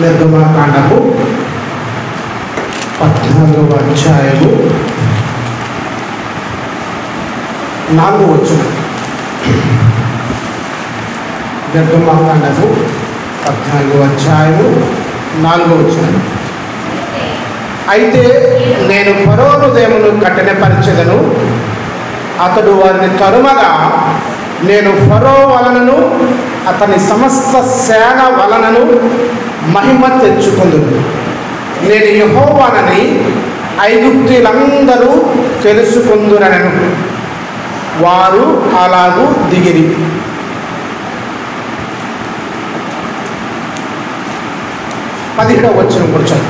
నిర్గమకాండము 14వ అధ్యాయము 4వ వచనం. నిర్గమకాండము 14వ అధ్యాయము 4వ వచనం. అయితే నేను ఫరో హృదయమును కఠినపరచెదను, అతడు వారిని తరుమగా నేను ఫరో వలనను అతని సమస్త సేన వలనను మహిమ తెచ్చుకుందును. నేను యెహోవానని ఐగుప్తీయులందరూ తెలుసుకుందురనెను. వారు అలాగూ దిగిరి. పదిహేడవ వచనం కూర్చొని,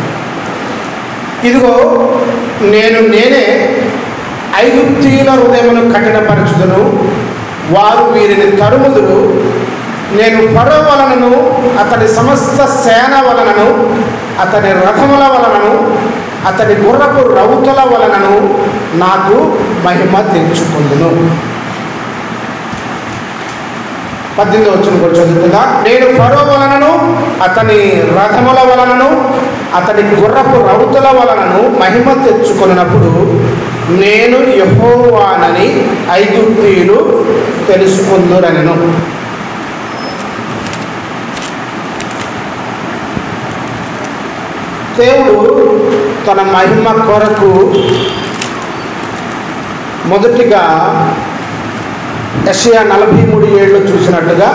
ఇదిగో నేనే ఐగుప్తీయుల హృదయమును కఠినపరచుదును, వారు వీరిని తరుముదురు. నేను ఫరో వలనను అతని సమస్త సేన వలనను అతని రథముల వలనను అతని గుర్రపు రౌతుల వలనను నాకు మహిమ తెచ్చుకుందును. 18వ వచనం కూడా చదువుతుందా. నేను ఫరో వలనను అతని రథముల వలనను అతని గుర్రపు రౌతుల వలనను మహిమ తెచ్చుకున్నప్పుడు నేను యెహోవానని ఐగుప్తీయులు తెలుసుకుందురనెను. దేవుడు తన మహిమ కొరకు మొదటిగా యెషయా 43:7 చూసినట్టుగా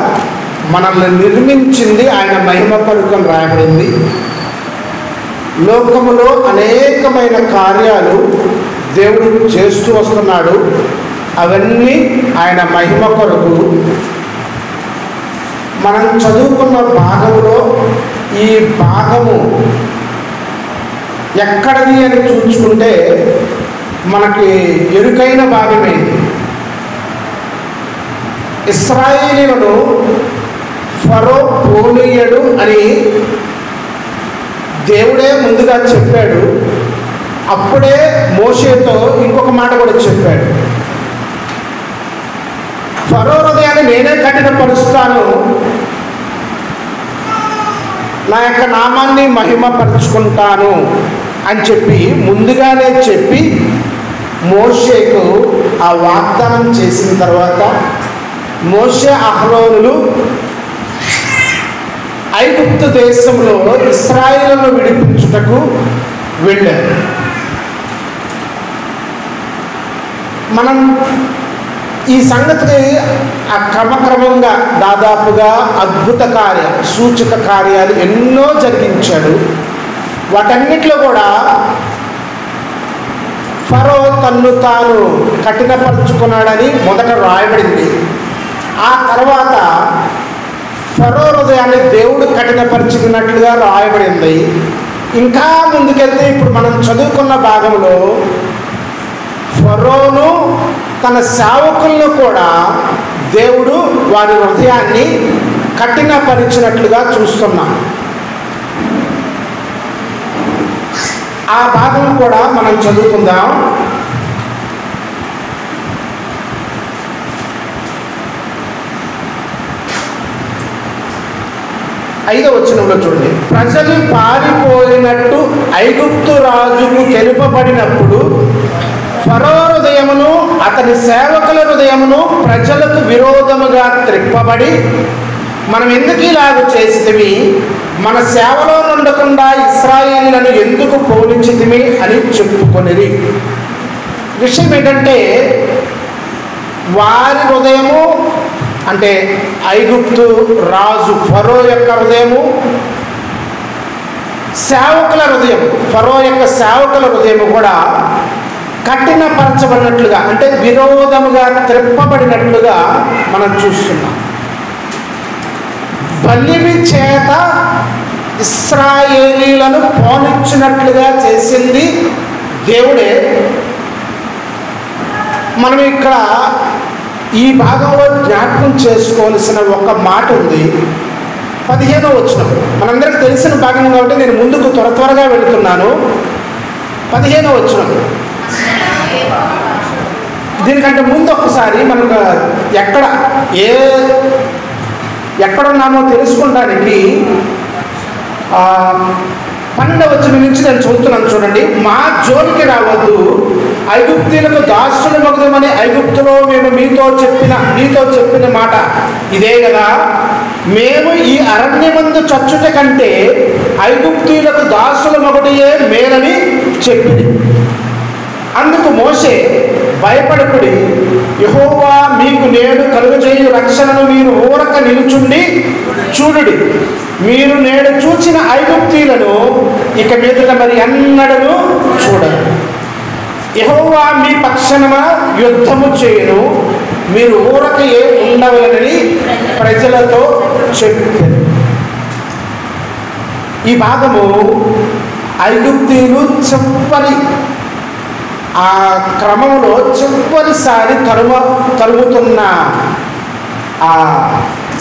మనల్ని నిర్మించింది ఆయన మహిమ కొరకు రాయబడింది. లోకములో అనేకమైన కార్యాలు దేవుడు చేస్తూ వస్తున్నాడు. అవన్నీ ఆయన మహిమ కొరకు. మనం చదువుకున్న భాగంలో ఈ భాగము ఎక్కడిది అని చూసుకుంటే మనకి ఎరుకైన భాగమే. ఇశ్రాయేలీయులను ఫరో పోనీయడు అని దేవుడే ముందుగా చెప్పాడు. అప్పుడే మోషేతో ఇంకొక మాట కూడా చెప్పాడు. ఫరో హృదయాన్ని నేనే కఠినపరుస్తాను, నా యొక్క నామాన్ని మహిమపరుచుకుంటాను అని చెప్పి ముందుగానే చెప్పి మోషేకు ఆ వాగ్దానం చేసిన తర్వాత మోషే అహరోనులు ఐగుప్తు దేశంలో ఇశ్రాయేలును విడిపించుటకు వెళ్ళారు. మనం ఈ సంగతిని ఆ క్రమక్రమంగా దాదాపుగా అద్భుత సూచక కార్యాలు ఎన్నో జరిగించాడు. వాటన్నిటిలో కూడా ఫరో తన్ను తాను కఠినపరుచుకున్నాడని మొదట రాయబడింది. ఆ తర్వాత ఫరో హృదయాన్ని దేవుడు కఠినపరుచుకున్నట్లుగా రాయబడింది. ఇంకా ముందుకెళ్తే ఇప్పుడు మనం చదువుకున్న భాగంలో ఫరోను తన సేవకులను కూడా దేవుడు వారి హృదయాన్ని కఠినపరిచినట్లుగా చూస్తున్నాం. ఆ భాగం కూడా మనం చదువుకుందాం. ఐదవ వచనంలో చూడండి. ప్రజలు పారిపోయినట్టు ఐగుప్తు రాజుకు తెలుపబడినప్పుడు ఫరో హృదయమును అతని సేవకుల హృదయమును ప్రజలకు విరోధముగా త్రిప్పబడి, మనం ఎందుకు ఇలాగ చేసితిమి, మన సేవలో ఉండకుండా ఇశ్రాయేలీయులను ఎందుకు పోలించితిమి అని చెప్పుకొనిరి. విషయం ఏంటంటే వారి హృదయము అంటే ఐగుప్తు రాజు ఫరో యొక్క హృదయము, సేవకుల హృదయం ఫరో యొక్క సేవకుల హృదయము కూడా కఠినపరచబడినట్లుగా అంటే విరోధముగా త్రిప్పబడినట్లుగా మనం చూస్తున్నాం. బలిమి చేత ఇశ్రాయేలీయులను పోనిచ్చినట్లుగా చేసింది దేవుడే. మనం ఇక్కడ ఈ భాగంలో జ్ఞాపకం చేసుకోవాల్సిన ఒక మాట ఉంది. 15వ వచనం మనందరికి తెలిసిన భాగం కాబట్టి నేను ముందుకు త్వరగా వెళుతున్నాను. 15వ వచనం. దీనికంటే ముందు ఒకసారి మనకు ఎక్కడున్నామో తెలుసుకోవడానికి 12వ వచనం నుంచి నేను చదువుతున్నాను చూడండి. మా జోలికి రావద్దు, ఐగుప్తీయులకు దాసులు మగుదమని ఐగుప్తులో మేము నీతో చెప్పిన మాట ఇదే కదా. మేము ఈ అరణ్యమందు చచ్చుట కంటే ఐగుప్తీయులకు దాసుల మగుటయే మేలని చెప్పింది. అందుకు మోషే, భయపడకుడి, యెహోవా మీకు నేడు కలుగజేయు రక్షణను మీరు ఊరక నిలుచుండి చూడుడి. మీరు నేడు చూచిన ఐగుప్తీయులను ఇక మీదట మరి ఎన్నడూ చూడరు. యెహోవా మీ పక్షమున యుద్ధము చేయును, మీరు ఊరకయే ఉండవలనని ప్రజలతో చెప్పారు. ఈ భాగము ఐగుప్తీయులు చివరి ఆ క్రమంలో చివరిసారి తరుముతున్న ఆ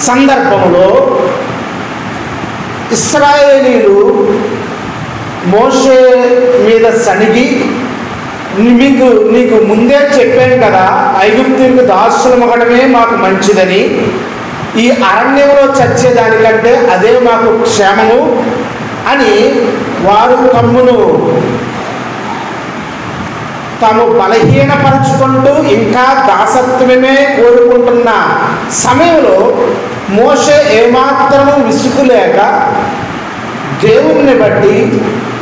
సందర్భంలో ఇశ్రాయేలీయులు మోషే మీద సనిగి, నీకు ముందే చెప్పాను కదా, ఐగుప్తీయులకు దాసులు మగడమే మాకు మంచిదని, ఈ అరణ్యంలో చచ్చేదానికంటే అదే మాకు క్షేమము అని వారు తాము బలహీనపరుచుకుంటూ ఇంకా దాసత్వమే కోరుకుంటున్న సమయంలో మోషే ఏమాత్రము విసుగులేక దేవుణ్ణి బట్టి,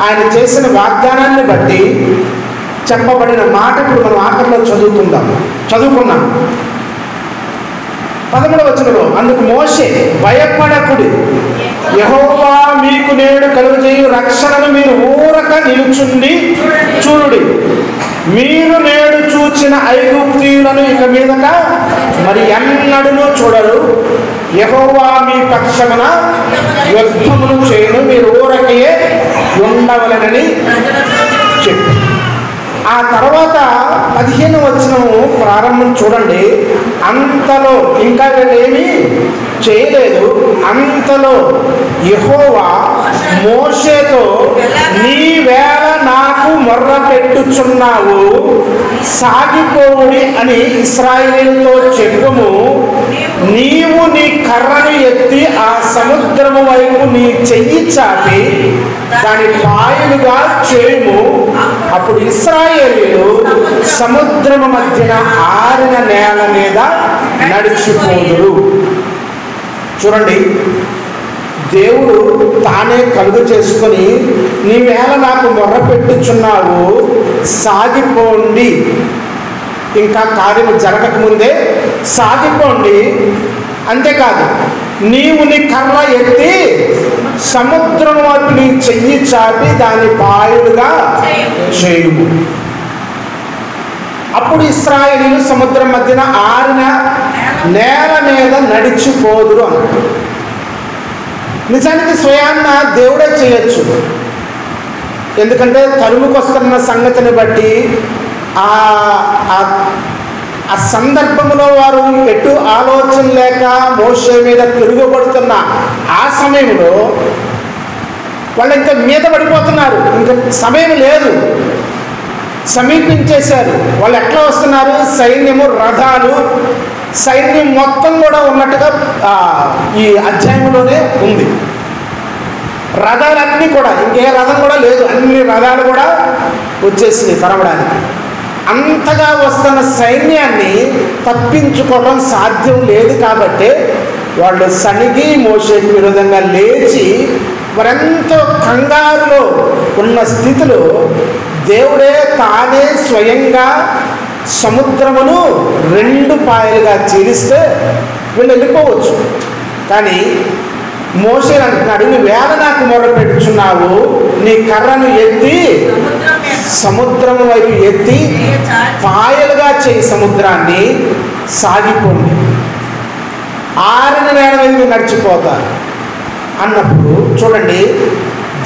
ఆయన చేసిన వాగ్దానాన్ని బట్టి చెప్పబడిన మాట ఇప్పుడు మనం ఆఖరిలో చదువుకున్నాం. 11వ వచనంలో, అందుకు మోషే, భయపడకుడి, యెహోవా మీకు నేడు కలుగజేయు రక్షణను మీరు ఊరక నిలుచుండి చూడుడి. మీరు నేడు చూచిన ఐగుప్తీయులను ఇక మీదట మరి ఎన్నడూ చూడరు. యెహోవా మీ పక్షమున యుద్ధమును చేయును, మీరు ఊరకయే ఉండవలనని చెప్పి. ఆ తర్వాత 15వ వచనము ప్రారంభం చూడండి. అంతలో, ఇంకా వీళ్ళేమీ చేయలేదు, అంతలో యెహోవా మోషేతో, నీవేళ నాకు మొర్ర పెట్టుచున్నావు, సాగిపోవుడి అని ఇశ్రాయేలుతో చెప్పుము. నీవు నీ కర్రను ఎత్తి ఆ సముద్రము వైపు నీ చెయ్యి చాపి దాని పాయలుగా చేయుము. అప్పుడు ఇశ్రాయేలీయులు సముద్రము మధ్యన ఆరిన నేల మీద నడిచిపోదురు. చూడండి, దేవుడు తానే కలుగు చేసుకొని, నీవేళ నాకు మొర్ర పెట్టుచున్నావు, సాగిపోండి, ఇంకా కార్యము జరగకముందే సాగిపోండి. అంతేకాదు, నీవు నీ కర్ర ఎత్తి సముద్రం వైపు నీ చెయ్యి చాపి దాని పాయలుగా చేయుము. అప్పుడు ఇశ్రాయేలీయులు సముద్రం మధ్యన ఆరిన నేల మీద నడిచిపోదురు అన్నట్టు. నిజానికి స్వయాన్న దేవుడే చేయొచ్చు, ఎందుకంటే తరుముకొస్తున్న సంగతిని బట్టి ఆ సందర్భంలో వారు ఎటు ఆలోచన లేక మోషే మీద తిరుగుబడుతున్న ఆ సమయంలో వాళ్ళు ఇంకా మీద పడిపోతున్నారు, ఇంకా సమయం లేదు, సమీపించేశారు. వాళ్ళు ఎట్లా వస్తున్నారు? సైన్యము, రథాలు, సైన్యం మొత్తం కూడా ఉన్నట్టుగా ఈ అధ్యాయంలోనే ఉంది. రథాలన్నీ కూడా, ఇంకే రథం కూడా లేదు, అన్ని రథాలు కూడా వచ్చేసింది కనబడానికి. అంతగా వస్తున్న సైన్యాన్ని తప్పించుకోవడం సాధ్యం లేదు కాబట్టి వాళ్ళు సనిగి మోషేకి విరోధంగా లేచి మరెంతో కంగారులో ఉన్న స్థితిలో దేవుడే తానే స్వయంగా సముద్రమును 2 పాయలుగా చీలిస్తే వీళ్ళు వెళ్ళిపోవచ్చు. కానీ మోషే అంటున్నాడు, నీవేళ నాకు మొర్ర పెట్టుచున్నావు, నీ కర్రను ఎత్తి సముద్రం వైపు ఎత్తి పాయలుగా చేయి సముద్రాన్ని, సాగిపోండి, ఆరిన నేల మీద నడిచిపోతారు అన్నప్పుడు చూడండి,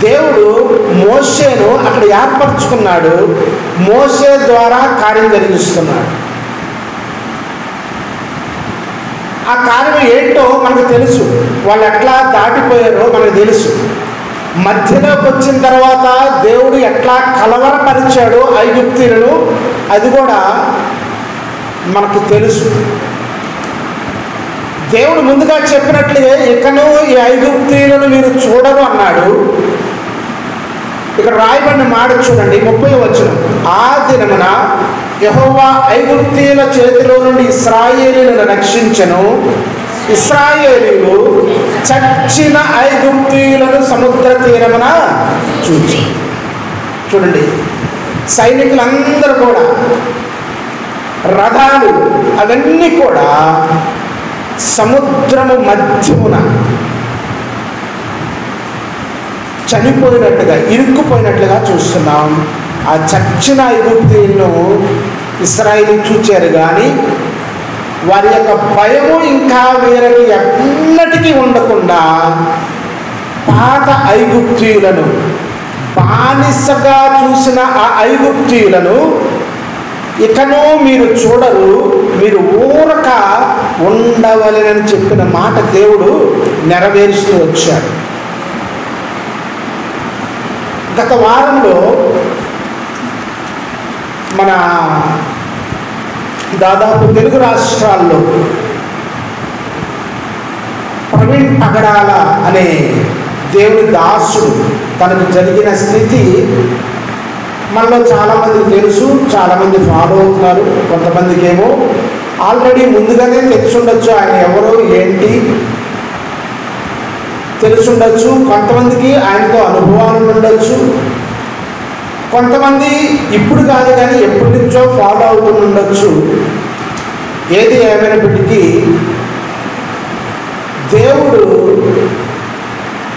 దేవుడు మోషేను అక్కడ ఏర్పరచుకున్నాడు, మోషే ద్వారా కార్యం జరిగిస్తున్నాడు. ఆ కార్యం ఏంటో మనకు తెలుసు, వాళ్ళు ఎట్లా దాటిపోయారో మనకు తెలుసు. మధ్యలోకి వచ్చిన తర్వాత దేవుడు ఎట్లా కలవరపరిచాడో ఐగుప్తీయులను, అది కూడా మనకు తెలుసు. దేవుడు ముందుగా చెప్పినట్లుగా ఇకను ఈ ఐగుప్తీయులను మీరు చూడరు అన్నాడు. ఇక్కడ రాయబడిన మాట చూడండి, 30వ వచనం. ఆ దినమున యెహోవా ఐగుప్తీయుల చేతిలో నుండి ఇశ్రాయేలీయులను రక్షించెను. ఇశ్రాయేలీయులు చచ్చిన ఐగుప్తీయులను సముద్ర తీరమున చూచి. చూడండి, సైనికులందరూ కూడా, రథాలు అవన్నీ కూడా సముద్రము మధ్యమున చనిపోయినట్టుగా, ఇరుక్కుపోయినట్లుగా చూస్తున్నాం. ఆ చచ్చిన ఐగుప్తీయులను ఇశ్రాయేలీయులు చూచారు, కానీ వారి యొక్క భయము ఇంకా వీరికి ఎన్నటికీ ఉండకుండా పాత ఐగుప్తీయులను, బానిసగా చూసిన ఆ ఐగుప్తీయులను ఇకనో మీరు చూడరు, మీరు ఊరక ఉండవలెనని చెప్పిన మాట దేవుడు నెరవేరుస్తూ వచ్చాడు. గత వారంలో మన దాదాపు తెలుగు రాష్ట్రాల్లో ప్రవీణ్ పగడాల అనే దేవుని దాసుడు తనకు జరిగిన స్థితి మనలో చాలామందికి తెలుసు, చాలామంది ఫాలో అవుతున్నారు. కొంతమందికి ఏమో ఆల్రెడీ ముందుగానే తెలుసుండొచ్చు ఆయన ఎవరో ఏంటి తెలుసుండొచ్చు. కొంతమందికి ఆయనతో అనుభవాలు ఉండొచ్చు. కొంతమంది ఇప్పుడు కాదు కానీ ఎప్పటి నుంచో ఫాలో అవుతూ ఉండొచ్చు. ఏది ఏమైనప్పటికీ దేవుడు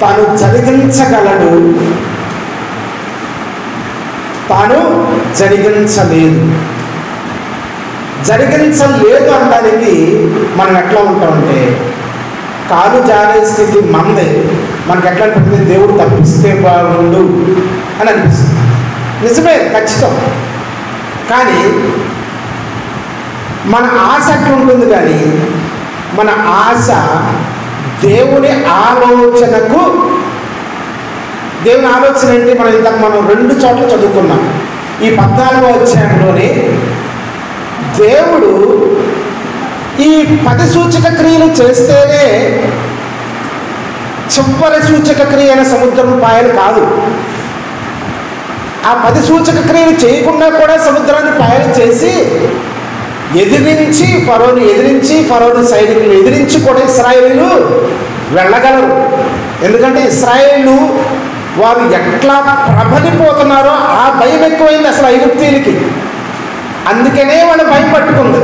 తాను జరిగించగలడు, తాను జరిగించలేదు. జరిగించలేదు అనడానికి మనం ఎట్లా ఉంటామంటే, కాలు జారే స్థితి మనదే. మనకు ఎట్లా అనిపిస్తుంది, దేవుడు తప్పిస్తే బాగుండు అని అనిపిస్తుంది. నిజమే, ఖచ్చితం. కానీ మన ఆశ అట్లా ఉంటుంది, కానీ మన ఆశ దేవుని ఆలోచనకు, దేవుని ఆలోచన ఏంటి? మనం ఇంతకు మనం 2 చోట్ల చదువుకున్నాం. ఈ 14వ అధ్యాయంలోనే దేవుడు ఈ 10 సూచక క్రియలు చేస్తేనే చివరి సూచక క్రియ అయిన సముద్రం పాయలు కాదు. ఆ 10 సూచక క్రియలు చేయకుండా కూడా సముద్రాన్ని పాయలు చేసి ఎదిరించి ఫరోని సైనికులు ఎదిరించి కూడా ఇశ్రాయేలీయులు వెళ్ళగలరు. ఎందుకంటే ఇశ్రాయేలీయులు వారు ఎట్లా ప్రబలిపోతున్నారో ఆ భయం ఎక్కువైంది అసలు ఐగుప్తీయులకి. అందుకనే వాళ్ళు భయం పట్టుకుంది.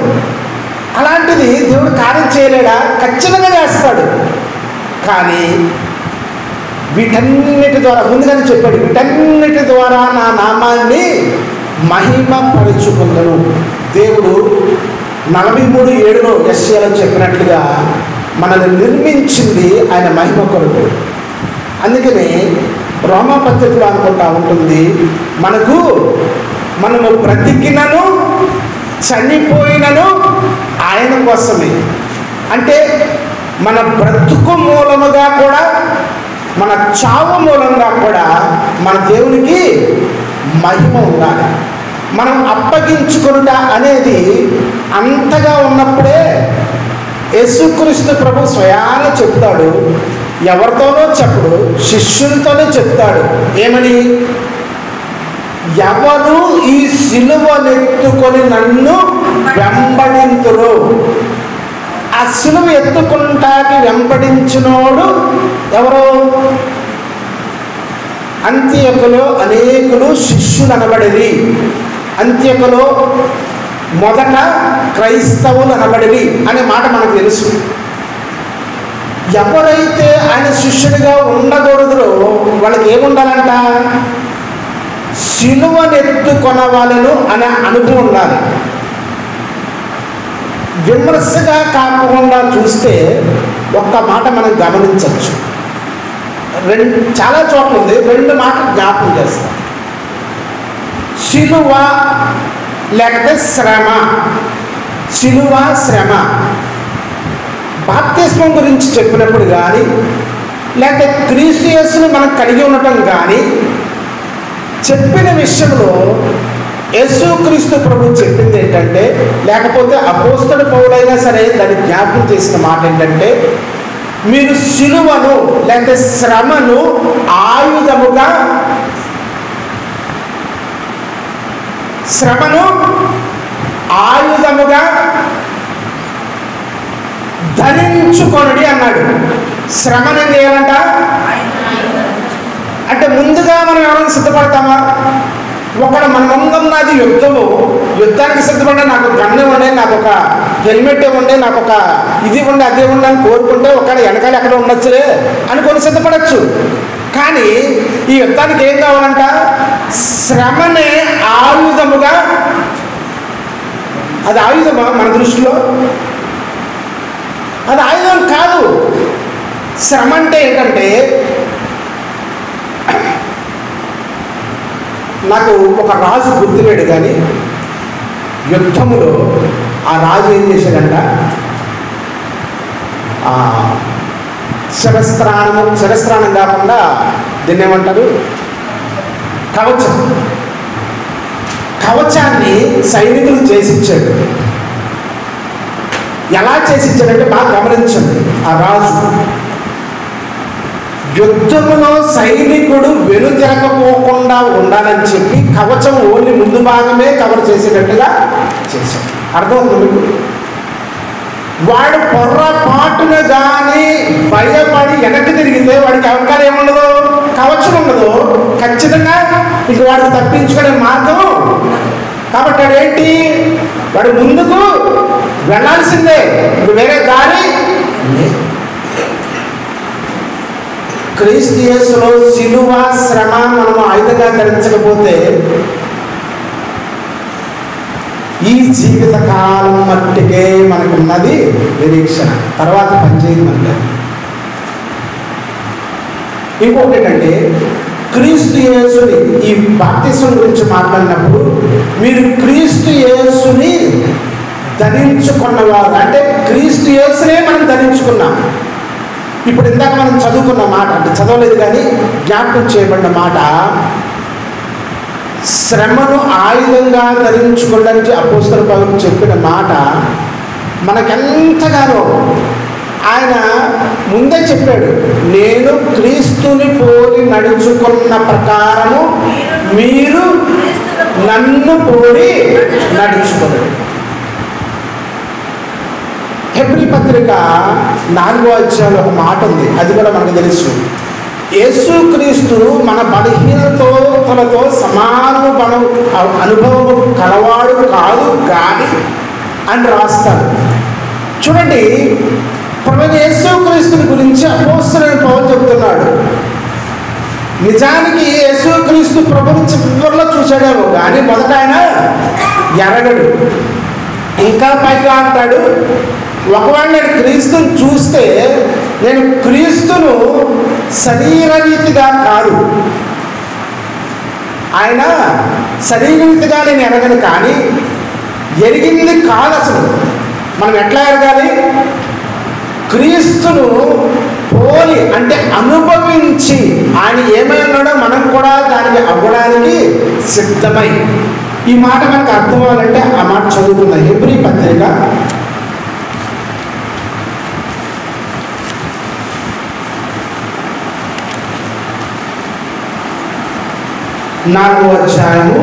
అలాంటిది దేవుడు కార్యం చేయలేడా? ఖచ్చితంగా చేస్తాడు. కానీ వీటన్నిటి ద్వారా ముందుగానే చెప్పాడు, వీటన్నిటి ద్వారా నా నామాన్ని మహిమపరుచుకుందను. దేవుడు 43:7లో యెషయాలో చెప్పినట్లుగా మనల్ని నిర్మించింది ఆయన మహిమ కొరకు. అందుకని రోమాపత్రికలో అనుకుంటా ఉంటుంది, మనము బ్రతికినను చనిపోయినను ఆయన కోసమే. అంటే మన బ్రతుకు మూలముగా కూడా, మన చావు మూలంగా కూడా మన దేవునికి మహిమ ఉండాలి. మనం అప్పగించుకునుట అనేది అంతగా ఉన్నప్పుడే యేసుక్రీస్తు ప్రభు స్వయాన చెప్తాడు. ఎవరితోనో చెప్పడు, శిష్యులతోనే చెప్తాడు. ఏమని? ఎవరు ఈ సిలువనెత్తుకొని నన్ను వెంబడింతురు. ఆ సిలువ ఎత్తుకుంటాకి వెంబడించినోడు ఎవరు? అంత్యకులో అనేకులు శిష్యులు అనబడేది. అంత్యకులో మొదట క్రైస్తవులు అనబడేది అనే మాట మనకు తెలుసు. ఎవరైతే ఆయన శిష్యుడిగా ఉండకూడదో వాళ్ళకి ఏముండాలంట? సిలువనెత్తుకొనవాలను అనే అనుభవం ఉండాలి. విమర్శగా కాకుండా చూస్తే ఒక్క మాట మనం గమనించవచ్చు. చాలా చోట్ల ఉంది, 2 మాటలు జ్ఞాపకం చేస్తాం. సిలువ లేకపోతే శ్రమ. సిలువ, శ్రమ. బాప్తిస్మం గురించి చెప్పినప్పుడు కానీ, లేకపోతే క్రీస్తు యేసుని మనం కలిగి ఉండటం కానీ చెప్పిన విషయంలో యేసుక్రీస్తు ప్రభు చెప్పింది ఏంటంటే, లేకపోతే అపోస్తలుడు పౌలైనా సరే దాన్ని జ్ఞాపకం చేసిన మాట ఏంటంటే, మీరు సిలువను లేకపోతే శ్రమను ఆయుధముగా ధరించుకొనడి అన్నాడు. శ్రమను ఏం చేయాలంట అంటే ముందుగా మనం ఎవరైనా సిద్ధపడతామా? ఒకడు మన ముందున్నది యుద్ధానికి సిద్ధపడే, నాకు గన్ను ఇవ్వండి, నాకు ఒక హెల్మెట్ ఇవ్వండి, నాకు ఒక ఇది ఇవ్వండి, అది ఇవ్వండి అని కోరుకుంటే ఒకడు వెనకాల ఎక్కడ ఉండొచ్చులే అనుకొని సిద్ధపడచ్చు. కానీ ఈ యుద్ధానికి ఏం కావాలంట? శ్రమనే ఆయుధముగా. అది ఆయుధమా మన దృష్టిలో? అది ఆయుధం కాదు. శ్రమ అంటే ఏంటంటే, నాకు ఒక రాజు గుర్తులేడు కానీ యుద్ధములో ఆ రాజు ఏం చేశాడంట, శిరస్త్రాణం కాకుండా దీన్ని ఏమంటారు, కవచాన్ని సైనికులు చేసిచ్చాడు. ఎలా చేసిచ్చాడంటే బాగా గమనించండి. ఆ రాజు యుద్ధములో సైనికుడు వెనుతిరగపోకుండా ఉండాలని చెప్పి కవచం ఓన్లీ ముందు భాగమే కవర్ చేసేటట్టుగా చేశాడు. అర్థమవుతుంది మీకు? వాడు పొర్రపాటున కానీ భయపడి వెనక్కి తిరిగితే వాడికి అవకాశం ఏముండదు, కవచం ఉండదు. ఖచ్చితంగా ఇక వాడికి తప్పించుకునే మార్గం. కాబట్టి వాడేంటి, వాడు ముందుకు వెళ్ళాల్సిందే, వేరే దారి. క్రీస్తు యేసులో సిలువ శ్రమ మనము ఆయుధంగా ధరించకపోతే ఈ జీవిత కాలం మట్టికే మనకున్నది నిరీక్షణ, తర్వాత పనిచేయదు మనకి. ఇంకొకటి ఏంటంటే, క్రీస్తు యేసుని ఈ బాప్తిసం గురించి మాట్లాడినప్పుడు మీరు క్రీస్తు యేసుని ధరించుకున్నవారు అంటే క్రీస్తు యేసునే మనం ధరించుకున్నాం. ఇప్పుడు ఇందాక మనం చదువుకున్న మాట, అంటే చదవలేదు కానీ జ్ఞాపకం చేయబడిన మాట, శ్రమను ఆయుధంగా ధరించుకోవడానికి అపోస్తలుడు పౌలు చెప్పిన మాట మనకెంతగానో ఆయన ముందే చెప్పాడు. నేను క్రీస్తుని పోలి నడుచుకున్న ప్రకారము మీరు నన్ను పోలి నడుచుకోండి. హెబ్రీ పత్రిక 4వ అధ్యాయంలో ఒక మాట ఉంది, అది కూడా మనకు తెలుసు. యేసుక్రీస్తు మన బలహీనతలతో సమానము అనుభవం కలవాడు కాదు కానీ అని రాస్తాడు. చూడండి, ప్రభువైన యేసుక్రీస్తుని గురించి అపోస్తలుడైన పౌలు చెప్తున్నాడు. నిజానికి యేసుక్రీస్తు ప్రభువుని చివరిలో చూశాడేమో కానీ మొదట ఆయన ఎరగడు. ఇంకా పైగా అంటాడు, ఒకవేళ నేను క్రీస్తుని చూస్తే నేను క్రీస్తును శరీరరీతిగా కాదు, ఆయన శరీరరీతిగా నేను ఎరగను కానీ ఎరిగింది కాదు. అసలు మనం ఎట్లా ఎరగాలి? క్రీస్తును పోలి అంటే అనుభవించి ఆయన ఏమై ఉన్నాడో మనం కూడా దానికి అవ్వడానికి సిద్ధమై. ఈ మాట మనకు అర్థం అవ్వాలంటే ఆ మాట చదువుకుందాం. హెబ్రీ పత్రిక 4వ అధ్యాయము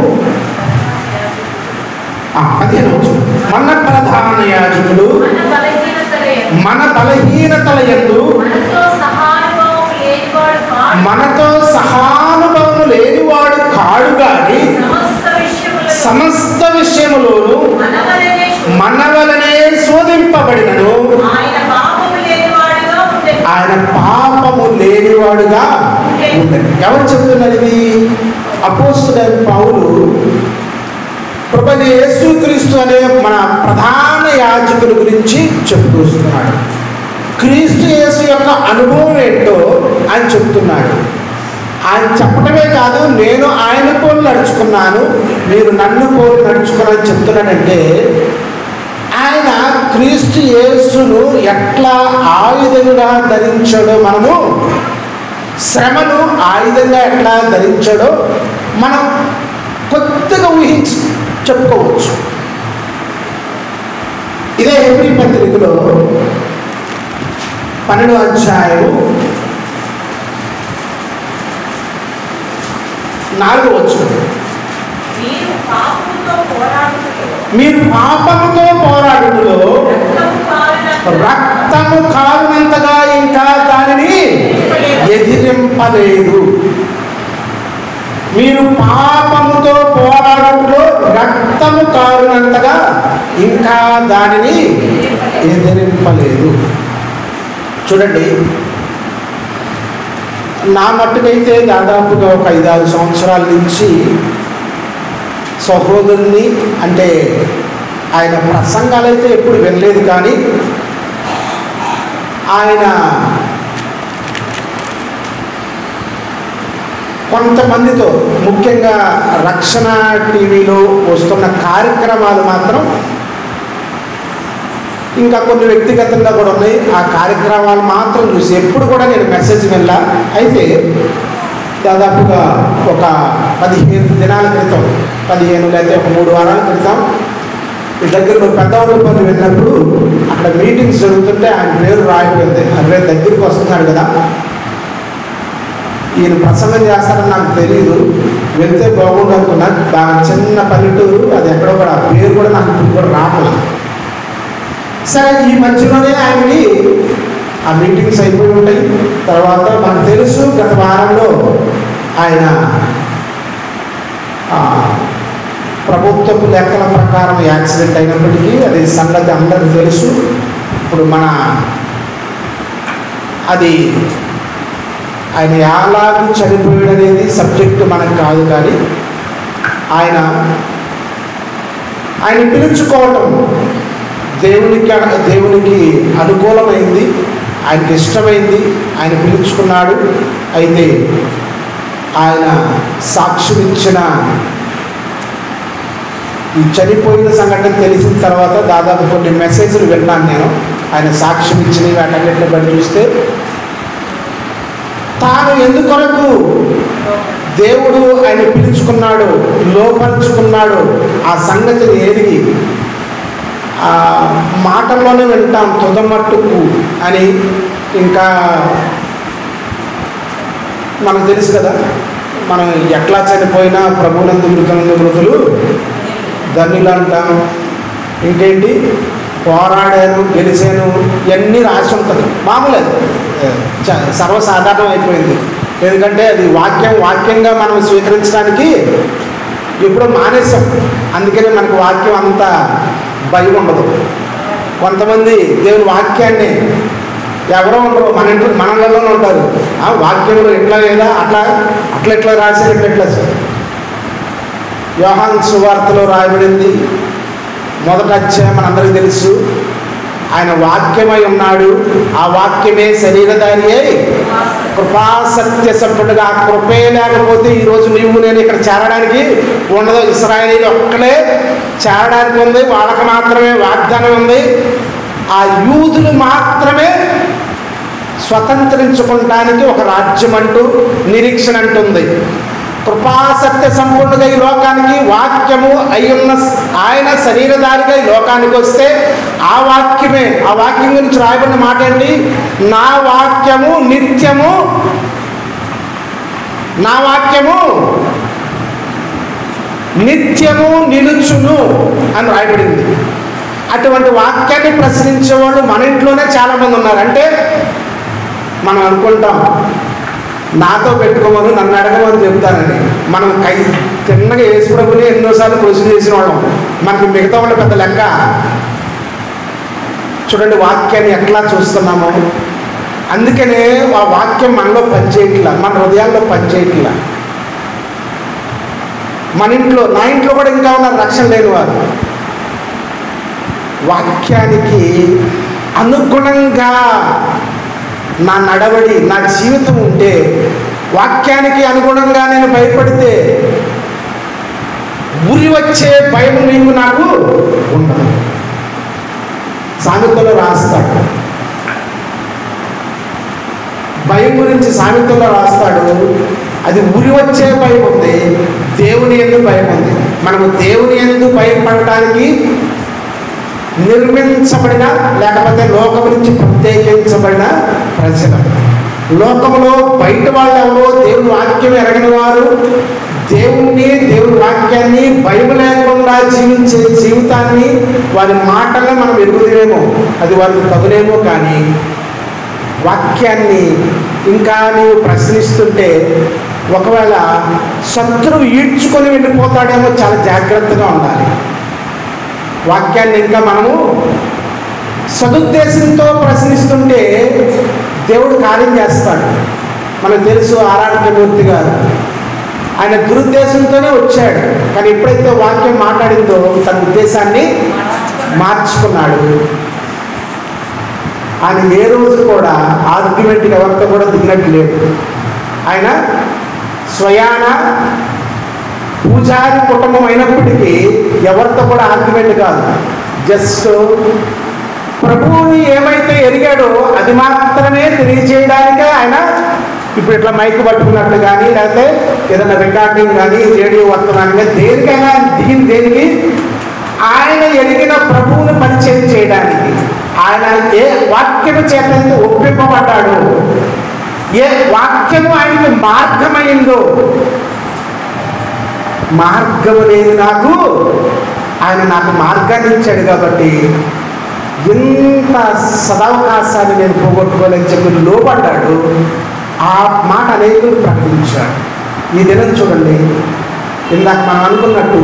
15వ వచనం. మన ప్రధాన యాజకుడు మన బలహీనతల యందు మనతో సహానుభవము లేనివాడు కాడు గాని సమస్త విషయములోను మన వలనే శోధింపబడినను ఆయన పాపము లేనివాడుగా ఉండడు. ఎవరు చెప్తున్నారు ఇది? అపోస్తలుడైన పౌలు ప్రభువైన యేసుక్రీస్తు అనే మన ప్రధాన యాజకుల గురించి చెప్తూ వస్తున్నాడు. క్రీస్తు యేసు యొక్క అనుభవం ఏంటో ఆయన చెప్తున్నాడు. ఆయన చెప్పడమే కాదు, నేను ఆయన పోలి నడుచుకున్నాను, మీరు నన్ను పోలి నడుచుకున్నాను చెప్తున్నాడంటే, ఆయన క్రీస్తు యేసును ఎట్లా ఆయుధంగా ధరించాడో, మనము శ్రమను ఆయుధంగా ఎట్లా ధరించాడో మనం కొద్దిగా ఊహించి చెప్పుకోవచ్చు. ఇదే హెబ్రీ పత్రికలో 12వ అధ్యాయము 4వ వచనం, మీరు పాపముతో పోరాడుటలో రక్తము కారునంతగా ఇంకా దానిని ఎదిరింపలేదు. మీరు పాపముతో పోరాడుటలో రక్తము కారునంతగా ఇంకా దానిని ఎదిరింపలేదు. చూడండి, నా మట్టుకైతే దాదాపుగా ఒక 5-6 సంవత్సరాల నుంచి సహోదరుని, అంటే ఆయన ప్రసంగాలు అయితే ఎప్పుడు వినలేదు, కానీ ఆయన కొంతమందితో, ముఖ్యంగా రక్షణ టీవీలో వస్తున్న కార్యక్రమాలు మాత్రం, ఇంకా కొన్ని వ్యక్తిగతంగా కూడా ఉన్నాయి, ఆ కార్యక్రమాలు మాత్రం చూసి ఎప్పుడు కూడా నేను మెసేజ్ వెళ్ళా. అయితే దాదాపుగా ఒక 15 దినాల క్రితం, 15 లేదా ఒక 3 వారాల క్రితం ఈ దగ్గర పెద్దవాళ్ళపల్లి వెళ్ళినప్పుడు అక్కడ మీటింగ్స్ జరుగుతుంటే ఆయన పేరు రాయబడింది. అదే దగ్గరికి వస్తున్నాడు కదా, ఈయన ప్రసంగం చేస్తారని నాకు తెలియదు, వెళ్తే బాగుండు అనుకున్నా. బాగా చిన్న పల్లెటూరు, అది ఎక్కడో కూడా ఆ పేరు కూడా నాకు ఇప్పుడు కూడా రావట్లేదు. సరే, ఈ మధ్యలోనే ఆయనకి ఆ మీటింగ్స్ అయిపోయి ఉంటాయి. తర్వాత మనకు తెలుసు, గత వారంలో ఆయన ప్రభుత్వపు లెక్కల ప్రకారం యాక్సిడెంట్ అయినప్పటికీ అది సంగతి అందరికీ తెలుసు. ఇప్పుడు అది ఆయన ఎలాగూ చనిపోయాడు అనేది సబ్జెక్టు మనకు కాదు, కానీ ఆయన పిలుచుకోవటం దేవునికి అనుకూలమైంది, ఆయనకి ఇష్టమైంది, ఆయన పిలుచుకున్నాడు. అయితే ఆయన సాక్ష్యం ఇచ్చిన ఈ చనిపోయిన సంఘటన తెలిసిన తర్వాత దాదాపు కొన్ని మెసేజ్లు విన్నాను నేను. ఆయన సాక్ష్యం ఇచ్చినవి వాటన్నిటిని బట్టి చూస్తే తాను ఎందుకొరకు దేవుడు ఆయన పిలుచుకున్నాడు, లోపరుచుకున్నాడు, ఆ సంగతిని ఎరిగి ఆ మాటల్లోనే వింటాం తుదమట్టుకు అని. ఇంకా మనకు తెలుసు కదా, మనం ఎట్లా చనిపోయినా ప్రభువునందు మృతులు ధన్యులు అంటాం. ఇంకేంటి, పోరాడాను, గెలిచాను, ఇవన్నీ రాసి ఉంటుంది. మామూలు, సర్వసాధారణం అయిపోయింది. ఎందుకంటే అది వాక్యంగా మనం స్వీకరించడానికి ఎప్పుడో మానేసాం. అందుకనే మనకు వాక్యం అంత భయం ఉండదు. కొంతమంది దేవుని వాక్యాన్ని ఎవరో ఉండరు, మనలోనే ఉంటారు. ఆ వాక్యంలో ఎట్లా లేదా అట్లా రాశారు, ఇట్లా యోహాను సువార్తలో రాయబడింది, 1వ అధ్యాయం మనందరికీ తెలుసు. ఆయన వాక్యమై ఉన్నాడు, ఆ వాక్యమే శరీరధారి అయి కృపా సత్య సంపన్నుగా. ఆ కృపే లేకపోతే ఈరోజు నేను ఇక్కడ చేరడానికి ఉండదు. ఇశ్రాయేలీయులు ఒక్కలే చేరడానికి ఉంది, వాళ్ళకి మాత్రమే వాగ్దానం ఉంది. ఆ యూదులు మాత్రమే స్వతంత్రించుకోవడానికి ఒక రాజ్యం అంటూ, నిరీక్షణ అంటుంది. కృపాసత్య సంపూర్ణగా ఈ లోకానికి వాక్యము అయ్యున్న ఆయన శరీరధారిగా ఈ లోకానికి వస్తే ఆ వాక్యం గురించి రాయబడిన మాట ఏంటి? నా వాక్యము నిత్యము, నా వాక్యము నిత్యము నిలుచును అని రాయబడింది. అటువంటి వాక్యాన్ని ప్రశ్నించేవాళ్ళు మన ఇంట్లోనే చాలామంది ఉన్నారు. అంటే మనం అనుకుంటాం, నాతో పెట్టుకోమని, నన్ను అడగమని చెప్తానని. మనం తిన్నగా యేసు ప్రభుని ఎన్నోసార్లు క్వశ్చన్ చేసిన వాళ్ళం, మనకి మిగతా వాళ్ళ పెద్ద లెక్క. చూడండి వాక్యాన్ని ఎట్లా చూస్తున్నామో. అందుకనే ఆ వాక్యం మనలో పనిచేయట్లా, మన హృదయాల్లో పనిచేయట్లా. మన ఇంట్లో, నా ఇంట్లో కూడా ఇంకా ఉన్నారు రక్షణ లేని వారు. వాక్యానికి అనుగుణంగా నా నడవడి, నా జీవితం ఉంటే, వాక్యానికి అనుగుణంగా నేను భయపడితే ఉరి వచ్చే భయం నీకు నాకు ఉండదు. సామెతలో రాస్తాడు, భయం గురించి సామెతలో రాస్తాడు. అది ఉరి వచ్చే భయం ఉంది, దేవుని యందు భయం ఉంది. మనము దేవుని యందు భయపడటానికి నిర్మించబడిన, లేకపోతే లోకం నుంచి ప్రత్యేకించబడిన ప్రజలు. లోకంలో బయట వాళ్ళు ఎవరో దేవుని వాక్యం ఎరగని వారు, దేవుని వాక్యాన్ని భయం లేకుండా జీవించే జీవితాన్ని, వారి మాటలను మనం ఎరుగుదేమో, అది వారికి తగునేమో. కానీ వాక్యాన్ని ఇంకా నీవు ప్రశ్నిస్తుంటే ఒకవేళ శత్రువు ఈడ్చుకొని వెళ్ళిపోతాడేమో, చాలా జాగ్రత్తగా ఉండాలి. వాక్యాన్ని ఇంకా మనము సదుద్దేశంతో ప్రశ్నిస్తుంటే దేవుడు కార్యం చేస్తాడు. మనకు తెలుసు ఆరాధ్యమూర్తి గారు, ఆయన దురుద్దేశంతోనే వచ్చాడు. కానీ ఎప్పుడైతే వాక్యం మాట్లాడిందో తన ఉద్దేశాన్ని మార్చుకున్నాడు. ఆయన ఏ రోజు కూడా ఆర్గ్యుమెంట్కి ఎవరితో కూడా దిగినట్టు లేదు. ఆయన స్వయాన పూజారి కుటుంబం అయినప్పటికీ ఎవరితో కూడా ఆర్గ్యుమెంట్ కాదు. జస్ట్ ప్రభువుని ఏమైతే ఎరిగాడో అది మాత్రమే తెలియజేయడానికే ఆయన ఇప్పుడు ఇట్లా మైక్ పట్టుకున్నట్లు కానీ, లేకపోతే ఏదైనా రికార్డింగ్ కానీ, రేడియో వర్తమానం కానీ, దేనికైనా దిగింది దేనికి? ఆయన ఎరిగిన ప్రభువుని పరిచయం చేయడానికి. ఆయన ఏ వాక్యము చేత ఒప్పింపబడ్డాడు, ఏ వాక్యము ఆయనకి మార్గమైందో, మార్గము లేని ఆయన నాకు మార్గాన్ని ఇచ్చాడు కాబట్టి ఎంత సదవకాశాన్ని నేను పోగొట్టుకోలేని చెప్పి లోపడ్డాడు. ఆ మాట అనేకులు ప్రకటించాడు. ఈ దినం చూడండి, ఇందాక మనం అనుకున్నట్టు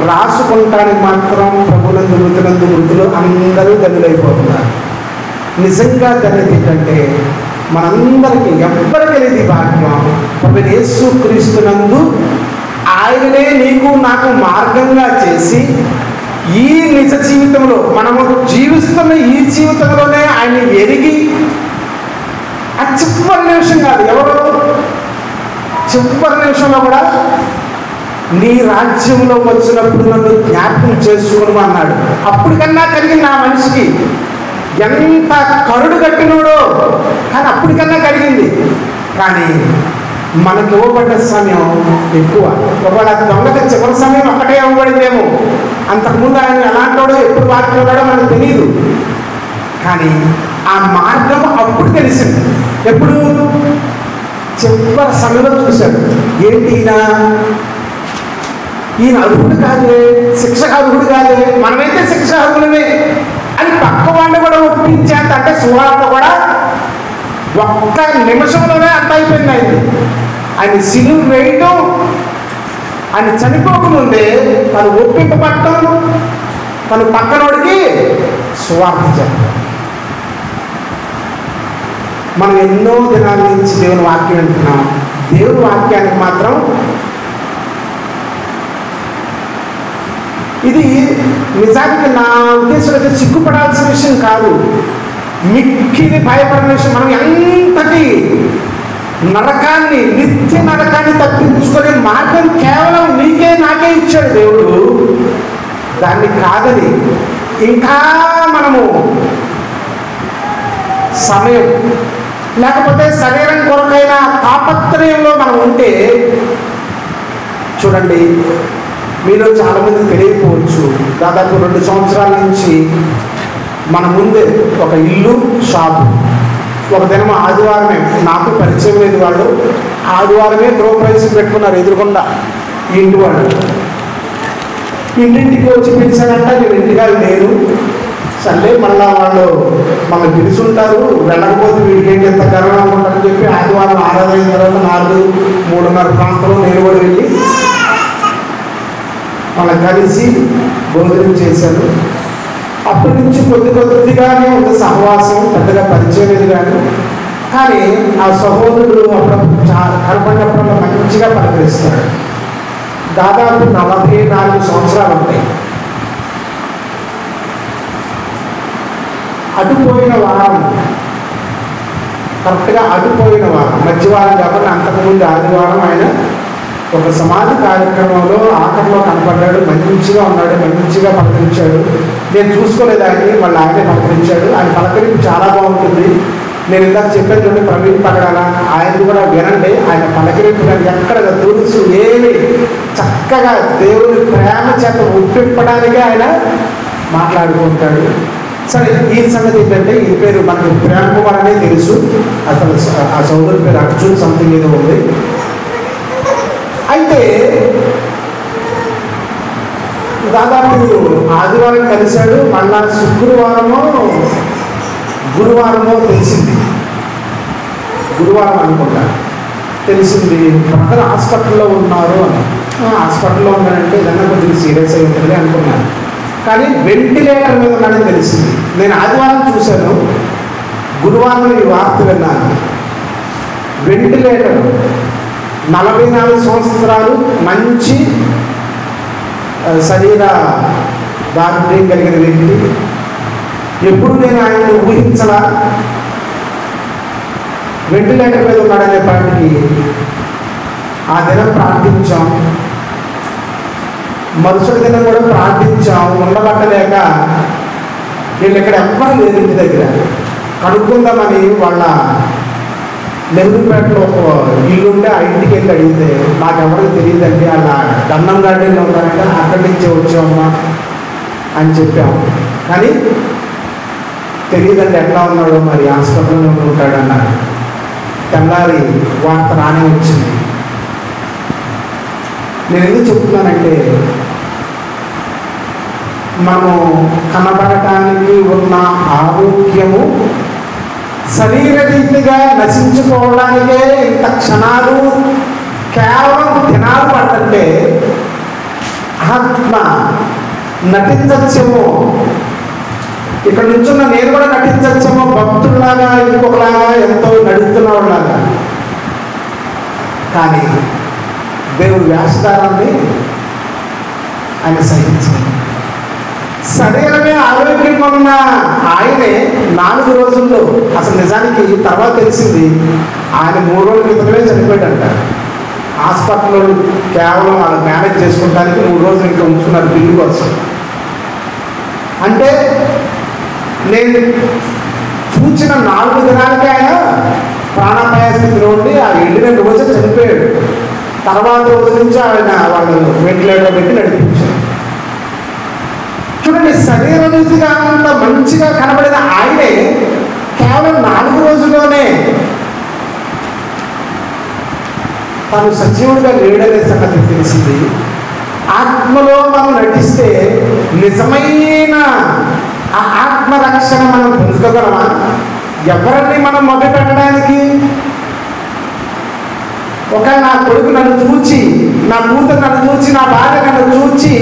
రాసుకుంటానికి మాత్రం ప్రభునందు మృతులు అందరూ ధన్యులైపోతున్నారు. నిజంగా ధన్యత ఏంటంటే మనందరికీ ఎవ్వరికి తెలియదు భాగ్యం. ప్రభు యేసు క్రీస్తునందు ఆయననే నీకు నాకు మార్గంగా చేసి ఈ నిజ జీవితంలో మనము జీవిస్తున్న ఈ జీవితంలోనే ఆయన ఎరిగి, ఆ చివరి నిమిషం కాదు, ఎవరు చివరి నిమిషంలో కూడా నీ రాజ్యంలో వచ్చినప్పుడు నన్ను జ్ఞాపకం చేసుకోను అన్నాడు. అప్పటికన్నా కలిగింది ఆ మనిషికి, ఎంత కరుడు కట్టినోడో, కానీ అప్పటికన్నా కలిగింది. కానీ మనకి ఇవ్వబడ్డ సమయం ఎక్కువ. ఒకవేళ దొంగకి చివరి సమయం ఒక్కటే ఇవ్వబడిందేమో, అంతకుముందు ఆయన ఎలాంటోడో ఎప్పుడు వాక్యం ఉన్నాడో మనకు తెలియదు. కానీ ఆ మార్గం అప్పుడు తెలిసింది. ఎప్పుడు? చివరి సమయంలో చూశాడు. ఏంటి ఈయన అర్హుడు కాదే, శిక్షకు అర్హుడు కాదే, మనమైతే శిక్ష అర్హులమే అని పక్క వాడిని కూడా ఒప్పించేంత, అంటే సువార్త కూడా ఒక్క నిమిషంలోనే అంత అయిపోయింది. ఆయన సిలువ వేయటం, ఆయన చనిపోకముందే తను ఒప్పింపబట్టం, తను పక్కనోడికి సువార్త చెప్పడం. మనం ఎన్నో దినాల నుంచి దేవుని వాక్యం వింటున్నాం. దేవుని వాక్యానికి మాత్రం ఇది నిజానికి నా ఉద్దేశం అయితే సిగ్గుపడాల్సిన విషయం కాదు, మిక్కిలి భయపడిన విషయం. మనం ఎంతటి నరకాన్ని, నిత్య నరకాన్ని తప్పించుకునే మార్గం కేవలం నీకే నాకే ఇచ్చాడు దేవుడు. దాన్ని కాదని ఇంకా మనము సమయం లేకపోతే శరీరం కొరకైన తాపత్రయంలో మనం ఉంటే, చూడండి, మీలో చాలామంది తెలియకపోవచ్చు, దాదాపు 2 సంవత్సరాల నుంచి మన ముందే ఒక ఇల్లు, షాపు. ఒక దినం ఆదివారమే, నాకు పరిచయం లేదు వాళ్ళు, ఆదివారమే గృహప్రవేశం పెట్టుకున్నారు ఎదురుకుండా ఈ ఇంటి వాళ్ళు. ఇంటింటికి వచ్చి పిలిచారంట. నేను ఇంటిగా లేను, సర్లే మళ్ళా వాళ్ళు మమ్మల్ని పిలుచుంటారు, వెళ్ళకపోతే వీడికి ఎంత గర్వం అనుకుంటారని చెప్పి ఆదివారం ఆరాధన అయిన తర్వాత 4-3:30 ప్రాంతంలో నేను కూడా వెళ్ళి వాళ్ళని కలిసి భోజనం చేశాను. అప్పటి నుంచి కొద్దిగానే ఒక సహవాసం, పెద్దగా పరిచయం లేదు. కానీ ఆ సహోదరుడు అప్పుడప్పుడు కనపడినప్పుడు మంచిగా పలకరిస్తాడు. దాదాపు 44 సంవత్సరాలు ఉంటాయి. అటుపోయిన వారం, కరెక్ట్గా అటుపోయిన వారం, మధ్యవారం కాబట్టి అంతకుముందు ఆదివారం ఆయన ఒక సమాధి కార్యక్రమంలో ఆఖరిలో కనపడ్డాడు. మంచిగా ఉన్నాడు, మంచిగా పలకరించాడు. నేను చూసుకోలేదు ఆయన్ని, మళ్ళీ ఆయనే పలకరించాడు. ఆయన పలకరింపు చాలా బాగుంటుంది. నేను ఇందాక చెప్పేటువంటి ప్రవీణ్ పగడాల ఆయన కూడా వినండి. ఆయన పలకరింపు కానీ ఎక్కడ దురుసు ఏమి చక్కగా దేవుని ప్రేమ చేత ఒప్పింపడానికే ఆయన మాట్లాడుకుంటాడు. సరే, ఈ సంగతి ఏంటంటే ఈ పేరు మనకి ప్రేమ కుమార్ అనే తెలుసు. అసలు ఆ సోదరుడి పేరు అర్జున్ సంథింగ్ ఏదో ఉంది. అయితే దాదాపు ఆదివారం కలిశాడు. మళ్ళా శుక్రవారమో గురువారమో తెలిసింది, గురువారం అనుకుంటా తెలిసింది బ్రదర్ హాస్పిటల్లో ఉన్నారు అని. హాస్పిటల్లో ఉన్నాడంటే ఏదన్నా కొద్దిగా సీరియస్ అయి ఉంటుంది అనుకున్నాను. కానీ వెంటిలేటర్ మీద ఉన్నాడని తెలిసింది. నేను ఆదివారం చూశాను, గురువారం ఈ వార్త విన్నాను. వెంటిలేటర్ 44 సంవత్సరాలు, మంచి శరీర దారుణ్యం కలిగిన వ్యక్తి. ఎప్పుడు నేను ఆయన్ని ఊహించలా. వెంటిలేటర్ మీద ఉన్నాడనే పాటికి ఆ దినం ప్రార్థించాం, మరుసటి దినం కూడా ప్రార్థించాం. ఉండబట్టలేక వీళ్ళు ఇక్కడ ఎవ్వరు లేరు ఇంటి దగ్గర, కనుక్కుందామని వాళ్ళ నెహ్రూపేటలో ఒక ఇల్లు ఉంటే ఆ ఇంటికి వెళ్ళి అడిగితే మాకెవరికి తెలియదండి, అలా దండం గార్డెన్లో ఉన్నారంటే అక్కడి నుంచే వచ్చామమ్మా అని చెప్పాము. కానీ తెలియదండి ఎట్లా ఉన్నాడో, మరి హాస్పిటల్లో ఉంటాడన్నారు. తెల్లారి వార్త రానే వచ్చింది. నేను ఎందుకు చెప్తున్నానంటే మనము కనబడటానికి ఉన్న ఆరోగ్యము శరీరరీతిగా నశించుకోవడానికే ఇంత క్షణాలు కేవలం దినాలు పడుతుంటే ఆత్మ నటించచ్చేమో, ఇక్కడ నుంచున్న నేను కూడా నటించచ్చేమో, భక్తుల్లాగా ఇంకొకలాగా ఎంతో నడుస్తున్న వాళ్ళలాగా. కానీ దేవుడు వేషధారాన్ని ఆయన సహించాడు. శరీరమే ఆరోగ్యంగా ఉన్న ఆయనే 4 రోజుల్లో, అసలు నిజానికి తర్వాత తెలిసింది ఆయన 3 రోజుల క్రితమే చనిపోయాడంట. హాస్పిటల్లో కేవలం వాళ్ళు మేనేజ్ చేసుకోవడానికి 3 రోజులు ఇంకా ఉంచుకున్నారు బిల్లు కోసం. అంటే నేను చూచిన 4 దినాలకి ఆయన ప్రాణాపాయ స్థితిలో ఉండి ఆ వెళ్ళిన రోజు చనిపోయాడు. తర్వాత రోజు నుంచి ఆయన వాళ్ళు వెంటిలేటర్ పెట్టి నడిపించారు. చూడండి, శరీరరీతిగా అంత మంచిగా కనబడిన ఆయనే కేవలం 4 రోజుల్లోనే తను సజీవుడిగా లేడనే సంగతి తెలిసింది. ఆత్మలో మనం నటిస్తే నిజమైన ఆ ఆత్మరక్షణ మనం పొందుకోగలమా? ఎవరిని మనం మొదలు పెట్టడానికి? ఒక నా కొడుకు నన్ను చూచి, నా కూతురు నన్ను చూచి, నా భార్య నన్ను చూచి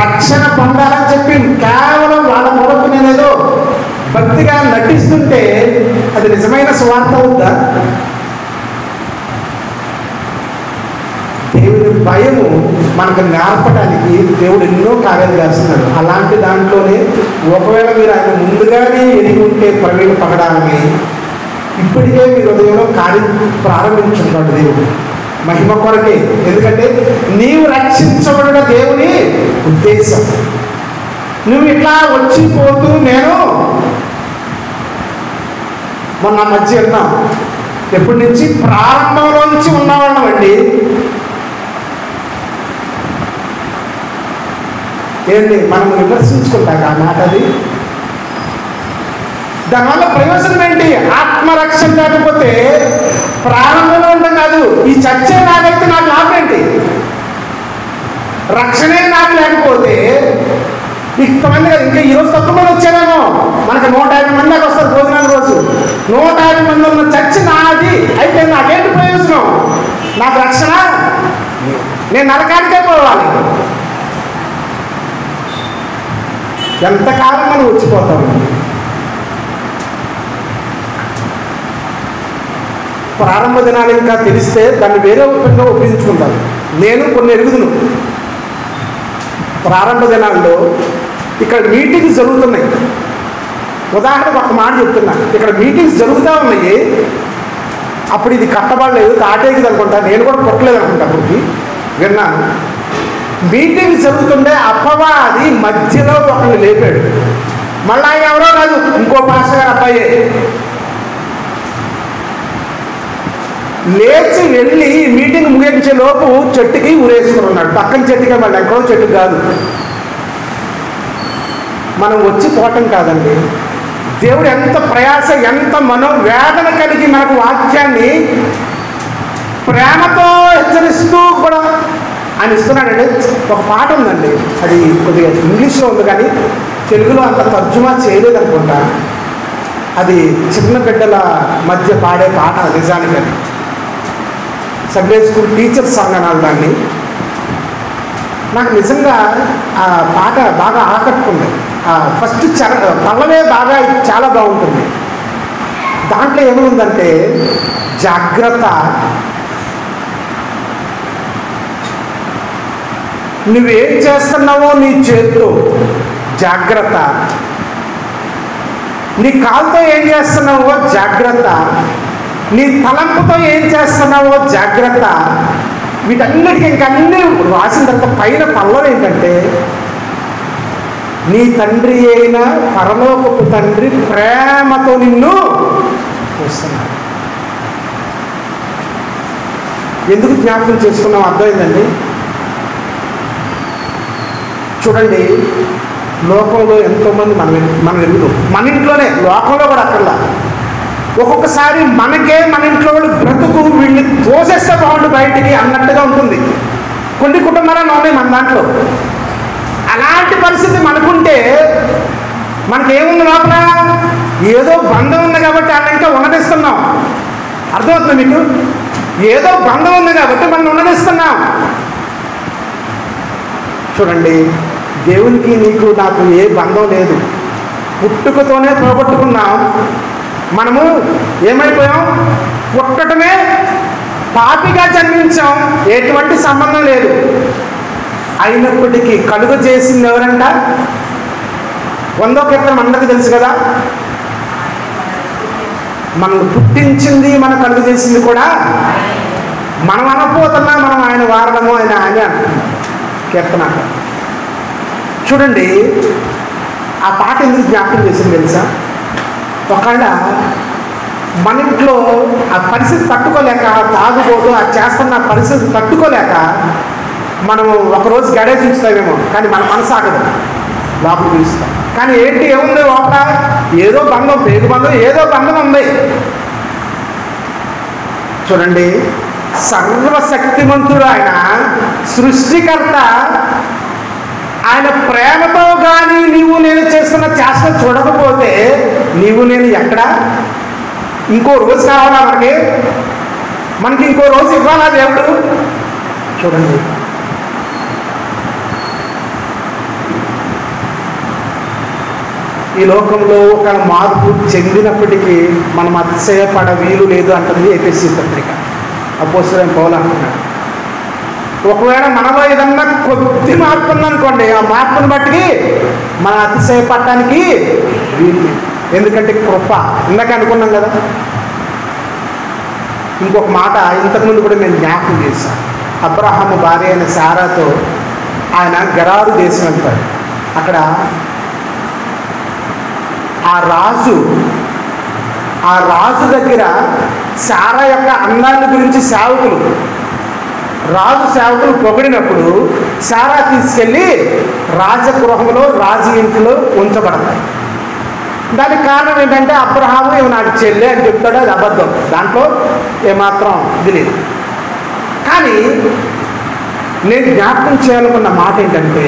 రక్షణ పొందాలని చెప్పి కేవలం వాళ్ళ కొరకు నేనేదో భక్తిగా నటిస్తుంటే అది నిజమైన స్వార్థ అవుద్దా? దేవుని భయము మనకు నేర్పడానికి దేవుడు ఎన్నో కార్యాలు చేస్తున్నాడు. అలాంటి దాంట్లోనే ఒకవేళ మీరు ఆయన ముందుగానే ఎదిగి ఉంటే ప్రవీణ పగడాలని ఇప్పటికే మీ హృదయంలో కార్యం ప్రారంభించున్నాడు దేవుడు మహిమ కొరకే. ఎందుకంటే నీవు రక్షించబడిన దేవుని ఉద్దేశం. నువ్వు ఇట్లా వచ్చిపోతూ నేను మొన్న మధ్య విన్నాం, ఎప్పటి నుంచి ప్రారంభంలోంచి ఉన్నవాళ్ళం అండి. ఏంటి మనం విమర్శించుకుంటాక ఆ మాట అది, దానివల్ల ప్రయోజనం ఏంటి? ఆత్మరక్షణ లేకపోతే ప్రారంభంలో ఉండడం కాదు, ఈ చర్చే నాకైతే నాకు లాభం ఏంటి? రక్షణే నాకు లేకపోతే ఇంతమంది కదా, ఇంకా ఈరోజు తక్కువ మంది వచ్చారేమో, మనకు 150 మంది దాకా వస్తారు భోజనాల రోజు. 150 మంది ఉన్న చర్చ నాది అయితే నాకేంటి ప్రయోజనం? నాకు రక్షణ, నేను నరకానికే పోవాలి. ఎంతకాలం మనం వచ్చిపోతాం? ప్రారంభ దినాలు ఇంకా తెలిస్తే దాన్ని వేరే రూపంగా ఉపయోగించుకుంటాను. నేను కొన్ని ఎరుగుదును. ప్రారంభ దినాల్లో ఇక్కడ మీటింగ్స్ జరుగుతున్నాయి. ఉదాహరణకు ఒక మాట చెప్తున్నా, ఇక్కడ మీటింగ్స్ జరుగుతూ ఉన్నాయి. అప్పుడు ఇది కట్టబడలేదు, తాటేకి అనుకుంటా, నేను కూడా పుట్టలేదు అనుకుంటా. అప్పటికి విన్నాను, మీటింగ్ జరుగుతుండే అప్పవాది మధ్యలో ఒకరిని లేపాడు. మళ్ళీ ఎవరో కాదు, ఇంకో పాస్టర్ గారు అబ్బాయే. లేచి వెళ్ళి మీటింగ్ ముగించే లోపు చెట్టుకి ఉరేసుకుని ఉన్నాడు. పక్కన చెట్టుకే, మళ్ళీ ఎక్కడో చెట్టు కాదు. మనం వచ్చి పోవటం కాదండి. దేవుడు ఎంత ప్రయాస, ఎంత మనోవేదన కలిగి మనకు వాక్యాన్ని ప్రేమతో హెచ్చరిస్తూ కూడా ఆయన ఇస్తున్నాడండి. ఒక పాట ఉందండి, అది కొద్దిగా ఇంగ్లీష్లో ఉంది కానీ తెలుగులో అంత తర్జుమా చేయలేదనుకుంటా. అది చిన్న బిడ్డల మధ్య పాడే పాట నిజానికి. అది సండే స్కూల్ టీచర్ సాంగ్ అనాలి దాన్ని. నాకు నిజంగా ఆ పాట బాగా ఆకట్టుకుంది. ఫస్ట్ పల్లవే బాగా చాలా బాగుంటుంది. దాంట్లో ఏముందంటే జాగ్రత్త, నువ్వేం చేస్తున్నావో నీ చేతితో జాగ్రత్త, నీ కాలుతో ఏం చేస్తున్నావో జాగ్రత్త, నీ తలంపుతో ఏం చేస్తున్నావో జాగ్రత్త. వీటన్నిటికీ ఇంకన్నీ రాసిన తర్వాత పైన పల్లవి ఏంటంటే, నీ తండ్రి అయిన పరలోకపు తండ్రి ప్రేమతో నిన్ను చూస్తున్నాడు. ఎందుకు జ్ఞాపకం చేసుకున్నాం అర్థమైందండి. చూడండి, లోకంలో ఎంతోమంది మనం ఎరుగుతాం, మన ఇంట్లోనే, లోకంలో కూడా అక్కర్లా. ఒక్కొక్కసారి మనకే మన ఇంట్లో వాళ్ళు బ్రతుకు వీళ్ళని తోసేస్తే బాగుండు బయటికి అన్నట్టుగా ఉంటుంది. కొన్ని కుటుంబాలను ఉన్నాయి మన దాంట్లో. అలాంటి పరిస్థితి మనకుంటే మనకేముంది లోపల? ఏదో బంధం ఉంది కాబట్టి ఆయన ఇంకా ఉన్నదిస్తున్నాం. అర్థమవుతుంది మీకు? ఏదో బంధం ఉంది కాబట్టి మనం ఉన్నదిస్తున్నాం. చూడండి, దేవునికి నీకు నాకు ఏ బంధం లేదు. పుట్టుకతోనే పోగొట్టుకున్నాం. మనము ఏమైపోయాం? పుట్టడమే పాపిగా జన్మించాం, ఎటువంటి సంబంధం లేదు. అయినప్పటికీ కలుగ చేసింది ఎవరంట? 100వ కీర్తన అందరికీ తెలుసు కదా. మనల్ని పుట్టించింది, మనం కలుగ చేసింది కూడా మనం అనపోతున్నా, మనం ఆయన వారడము, ఆయన కీర్తన. చూడండి, ఆ పాట ఎందుకు జ్ఞాపకం చేసింది తెలుసా? ఒకవేళ మన ఇంట్లో ఆ పరిస్థితి తట్టుకోలేక, తాగుబోతూ ఆ చేస్తున్న పరిస్థితి తట్టుకోలేక మనము ఒకరోజు గడేసి ఉంచుతామేమో, కానీ మన మనసు ఆగదు, లోపల పిలుస్తాం. కానీ ఏంటి, ఏముంది లోపల? ఏదో బంధం, పేరు బంధం, ఏదో బంధం ఉంది. చూడండి, సర్వశక్తిమంతుడు ఆయన, సృష్టికర్త. ఆయన ప్రేమతో కానీ నీవు నేను చేస్తున్న చేష్ట చూడకపోతే నీవు నేను ఎక్కడ? ఇంకో రోజు కావాలా మనకి ఇంకో రోజు ఇవ్వాలా దేవుడు? చూడండి, ఈ లోకంలో ఒక మార్పు చెందినప్పటికీ మనం అతిశయపడ వీలు లేదు అంటుంది ఎఫెసీ పత్రిక. అపోస్తలుడైన పౌలు అంటున్నాడు, ఒకవేళ మనలో ఏదన్నా కొద్ది మార్పు ఉందనుకోండి, ఆ మార్పుని బట్టి మనం అతిశయపడటానికి వీలు. ఎందుకంటే కృప. ఇందాక అనుకున్నాం కదా. ఇంకొక మాట ఇంతకుముందు కూడా నేను జ్ఞాపకం చేశాను. అబ్రహాము భార్య అయిన శారాతో ఆయన గెరారు దేశం వెళ్తాడు. అక్కడ ఆ రాజు దగ్గర శారా యొక్క అందాన్ని గురించి రాజు సేవకులు పొగిడినప్పుడు శారా తీసుకెళ్ళి రాజగృహంలో, రాజు ఇంట్లో ఉంచబడతాయి. దానికి కారణం ఏంటంటే అబ్రహాము ఇవి నాకు చెల్లె అని చెప్తాడు. అది అబద్ధం, దాంట్లో ఏమాత్రం ఇది లేదు. కానీ నేను జ్ఞాపకం చేయాలనుకున్న మాట ఏంటంటే,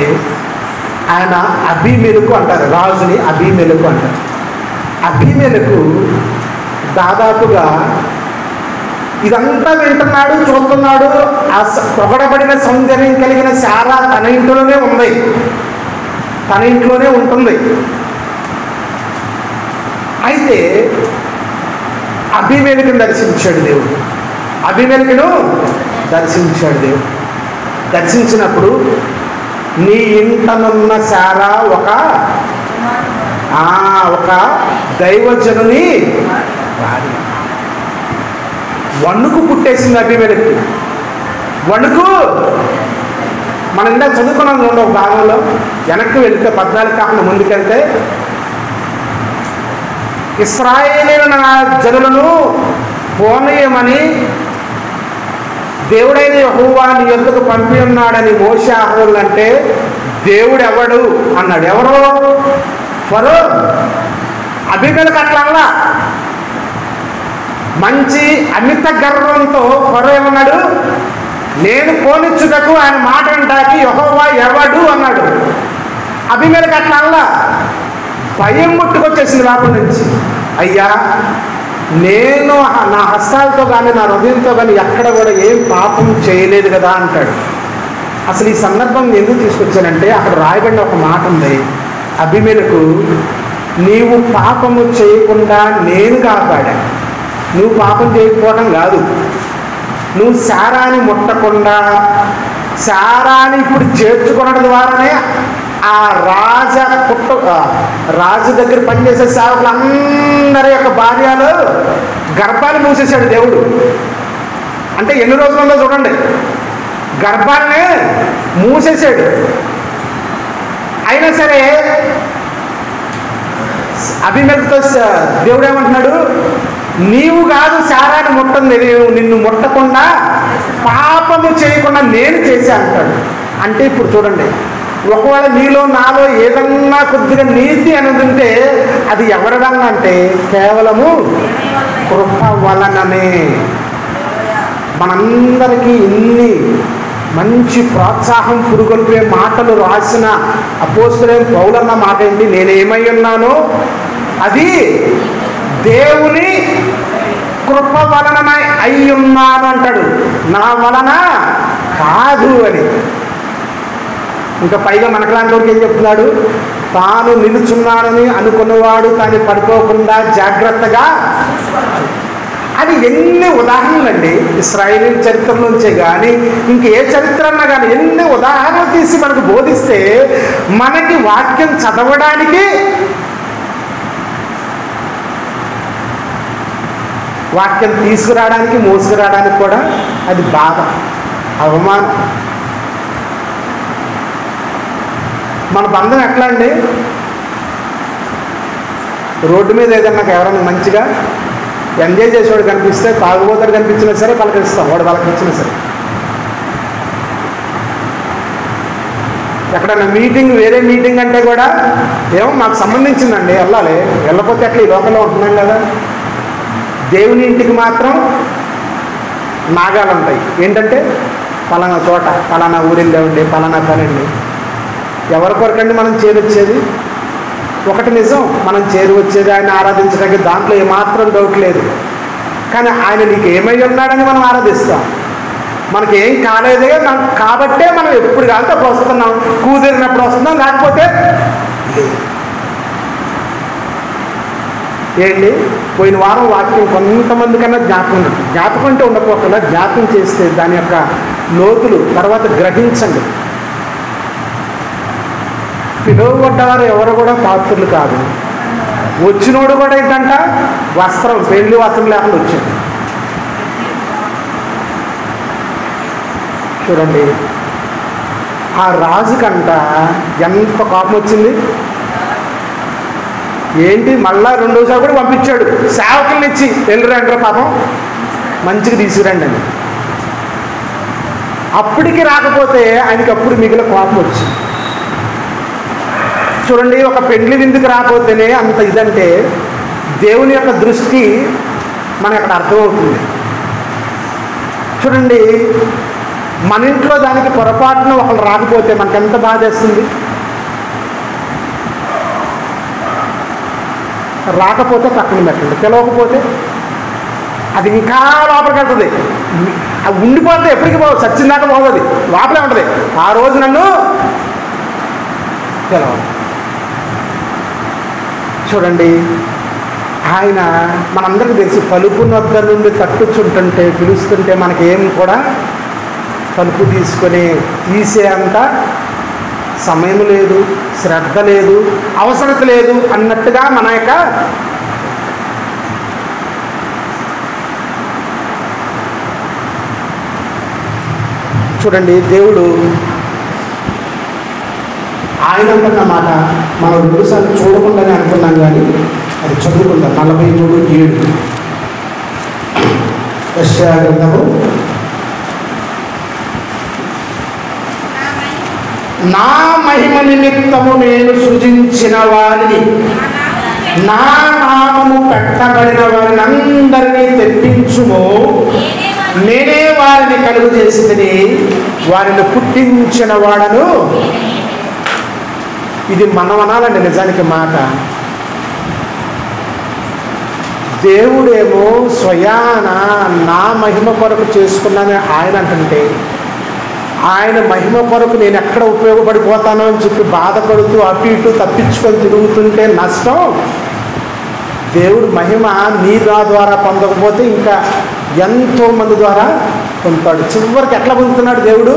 ఆయన అబీమెలెకు అంటారు, రాజుని అబీమెలెకు అంటారు. అబీమెలెకు దాదాపుగా ఇదంతా వింటున్నాడు, చూస్తున్నాడు. ఆ పొగడబడిన సౌందర్యం కలిగిన శారా తన ఇంట్లోనే ఉంది, తన ఇంట్లోనే ఉంటుంది. అయితే అబీమెలెకును దర్శించాడు దేవుడు. అబీమెలెకును దర్శించాడు దేవుడు. దర్శించినప్పుడు నీ ఇంటనున్న శారా ఒక దైవజనుని భార్య. వణుకు పుట్టేసింది అబీమెలెకు. వణుకు. మనం ఇందాక చదువుకున్నాం ఒక భాగంలో. వెనక్కి వెళ్తే 14 కాకుండా ముందుకెళ్తే, ఇశ్రాయేలీయుల జనులను పోనీయమని దేవుడైన యెహోవా నీ యొద్దకు పంపి ఉన్నాడని మోషే అహరోనులు అంటే దేవుడు ఎవడు అన్నాడు. ఎవరు? ఫరో. అబీమెలెకు అట్లా మంచి అమిత గర్వంతో ఫరో ఏమన్నాడు? నేను పోనిచ్చుటకు ఆయన మాట అంటాకి యెహోవా ఎవడు అన్నాడు. అబీమెలెకు అట్లా భయం ముట్టుకొచ్చేసింది లోపల నుంచి. అయ్యా, నేను నా హస్తాలతో కానీ నా హృదయంతో కానీ ఎక్కడ కూడా ఏం పాపం చేయలేదు కదా అంటాడు. అసలు ఈ సందర్భం ఎందుకు తీసుకొచ్చానంటే అక్కడ రాయబడిన ఒక మాట ఉంది. అబీమెలెకు, నీవు పాపము చేయకుండా నేను కాపాడా. నువ్వు పాపం చేయకపోవడం కాదు, నువ్వు శారాని ముట్టకుండా శారాని ఇప్పుడు చేర్చుకోవడం ద్వారానే ఆ రాజు దగ్గర పనిచేసే సేవకులందరి యొక్క భార్యలు గర్భాన్ని మూసేశాడు దేవుడు. అంటే ఎన్ని రోజులలో చూడండి, గర్భాన్ని మూసేశాడు. అయినా సరే అబీమెలెకుతో దేవుడు ఏమంటున్నాడు? నీవు కాదు శారాన్ని ముట్టింది, నిన్ను ముట్టకుండా పాపము చేయకుండా నేను చేశా అంటాడు. అంటే ఇప్పుడు చూడండి, ఒకవేళ నీలో నాలో ఏదన్నా కొద్దిగా నీతి అనేది ఉంటే అది ఎవరి వలన అంటే కేవలము కృప వలననే. మనందరికీ ఇన్ని మంచి ప్రోత్సాహం పురుగొల్పే మాటలు రాసిన అపోస్తలుడైన పౌలన్న మాట ఏంటి? నేనేమై ఉన్నానో అది దేవుని కృప వలన అయి ఉన్నాను అంటాడు, నా వలన కాదు అని. ఇంకా పైగా మనకలాంటి వాడికి ఏం చెప్తున్నాడు? తాను నిలుచున్నానని అనుకున్నవాడు తాను పడిపోకుండా జాగ్రత్తగా. అది ఎన్ని ఉదాహరణలు అండి, ఇశ్రాయేలు చరిత్ర నుంచే కానీ ఇంకే చరిత్ర అన్నా కానీ ఎన్ని ఉదాహరణలు తీసి మనకు బోధిస్తే మనకి వాక్యం చదవడానికి, వాక్యం తీసుకురావడానికి, మోసుకురావడానికి కూడా అది బాధ, అవమానం. మన బంధం ఎట్లా అండి? రోడ్డు మీద ఏదన్నా నాకు ఎవరైనా మంచిగా ఎంజాయ్ చేసేవాడు కనిపిస్తే, తాగుబోతాడు కనిపించినా సరే పలకరిస్తాం, వాడు పలకరించినా సరే. ఎక్కడన్నా మీటింగ్, వేరే మీటింగ్ అంటే కూడా ఏమో మాకు సంబంధించిందండి వెళ్ళాలి, వెళ్ళకపోతే అట్లా ఈ లోకంలో ఉంటున్నాం కదా. దేవుని ఇంటికి మాత్రం నాగాలు ఉంటాయి. ఏంటంటే పలానా చోట, పలానా ఊరెళ్ళేవండి, పలానా పనండి. ఎవరి కొరకండి మనం చేరొచ్చేది? ఒకటి నిజం, మనం చేరి వచ్చేది ఆయన ఆరాధించడానికి, దాంట్లో ఏమాత్రం డౌట్ లేదు. కానీ ఆయన నీకు ఏమై ఉన్నాడని మనం ఆరాధిస్తాం. మనకి ఏం కాలేదే కాబట్టే మనం ఎప్పుడు కాలితే అప్పుడు వస్తున్నాం, కూదిరినప్పుడు వస్తున్నాం, లేకపోతే ఏంటి. పోయిన వారం వాక్యం కొంతమంది కన్నా జ్ఞాపకం అంటే ఉండకపోకుండా జ్ఞాపకం చేస్తే దాని యొక్క లోతులు తర్వాత గ్రహించండి. పిలువబడ్డవారు ఎవరు కూడా పాత్రులు కాదు. వచ్చినోడు కూడా ఏంటంట వస్త్రం, పెళ్లి వస్త్రం లేకుండా వచ్చింది. చూడండి, ఆ రాజుకంట ఎంత కోపం వచ్చింది. ఏంటి మళ్ళా రెండోసారి కూడా పంపించాడు సేవకుల్ని ఇచ్చి, వెళ్ళిరండి పాపం మంచిగా తీసుకురండి అని. అప్పటికి రాకపోతే ఆయనకి అప్పుడు మిగిలిన కోపం వచ్చింది. చూడండి, ఒక పెండ్లి విందుకు రాకపోతేనే అంత ఇదంటే దేవుని యొక్క దృష్టి మనకు అక్కడ అర్థమవుతుంది. చూడండి, మన ఇంట్లో దానికి పొరపాటున ఒకళ్ళు రాకపోతే మనకు ఎంత బాధ వేస్తుంది. రాకపోతే పక్కన పెట్టండి, పిలవకపోతే అది ఇంకా లోపలికి వెళ్తుంది. అది ఉండిపోతే ఎప్పటికీ పోదు, చచ్చిందాకా పోతుంది, లోపలే ఉంటుంది. ఆ రోజు నన్ను పిలవాలి. చూడండి, ఆయన మనందరికీ తెలిసి తలుపు వద్ద నుండి తట్టుచుంటుంటే, పిలుస్తుంటే మనకేం కూడా తలుపు తీసే అంత సమయం లేదు, శ్రద్ధ లేదు, అవసరత లేదు అన్నట్టుగా మన యొక్క చూడండి, దేవుడు ఆయన అంటున్న మాట మనం రెండుసార్లు చూడకుండానే అనుకున్నాం, కానీ అది చదువుకుందాం. 43:7 యెషయా గ్రంథము నా మహిమ నిమిత్తము నేను సృజించిన వారిని, నా నామము పెట్టబడిన వారిని అందరినీ తెప్పించుము. నేనే వారిని కలుగు చేసి వారిని పుట్టించిన వాడను. ఇది మనం అనాలండి నిజానికి మాట. దేవుడేమో స్వయాన నా మహిమ కొరకు చేసుకున్నానని ఆయన అంటుంటే, ఆయన మహిమ కొరకు నేను ఎక్కడ ఉపయోగపడిపోతానో అని చెప్పి బాధపడుతూ అటు ఇటు తప్పించుకొని తిరుగుతుంటే నష్టం. దేవుడు మహిమ నీ ద్వారా పొందకపోతే ఇంకా ఎంతోమంది ద్వారా పొందుతాడు. చివరికి ఎట్లా పొందుతున్నాడు దేవుడు?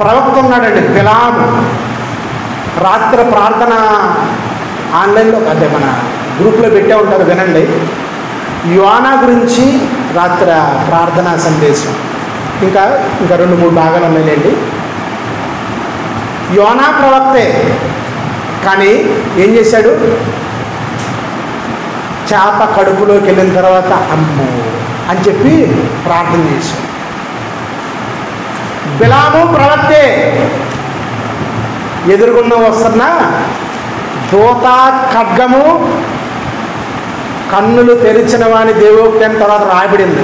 ప్రవక్త ఉన్నాడండి, బిలాము. రాత్రి ప్రార్థన ఆన్లైన్లో అదే మన గ్రూప్లో పెట్టే ఉంటారు, వినండి. యోనా గురించి రాత్రి ప్రార్థనా సందేశం. ఇంకా 2-3 భాగాలు ఉన్నాయండి. యోనా ప్రవక్తే, కానీ ఏం చేశాడు? చేప కడుపులోకి వెళ్ళిన తర్వాత అమ్మో అని చెప్పి ప్రార్థన చేశాడు. బిలాము ప్రవక్తే, ఎదురుగున్న వస్తున్న దూత ఖడ్గము కన్నులు తెరిచిన వాని దేవుడి అని తర్వాత రాయబడింది.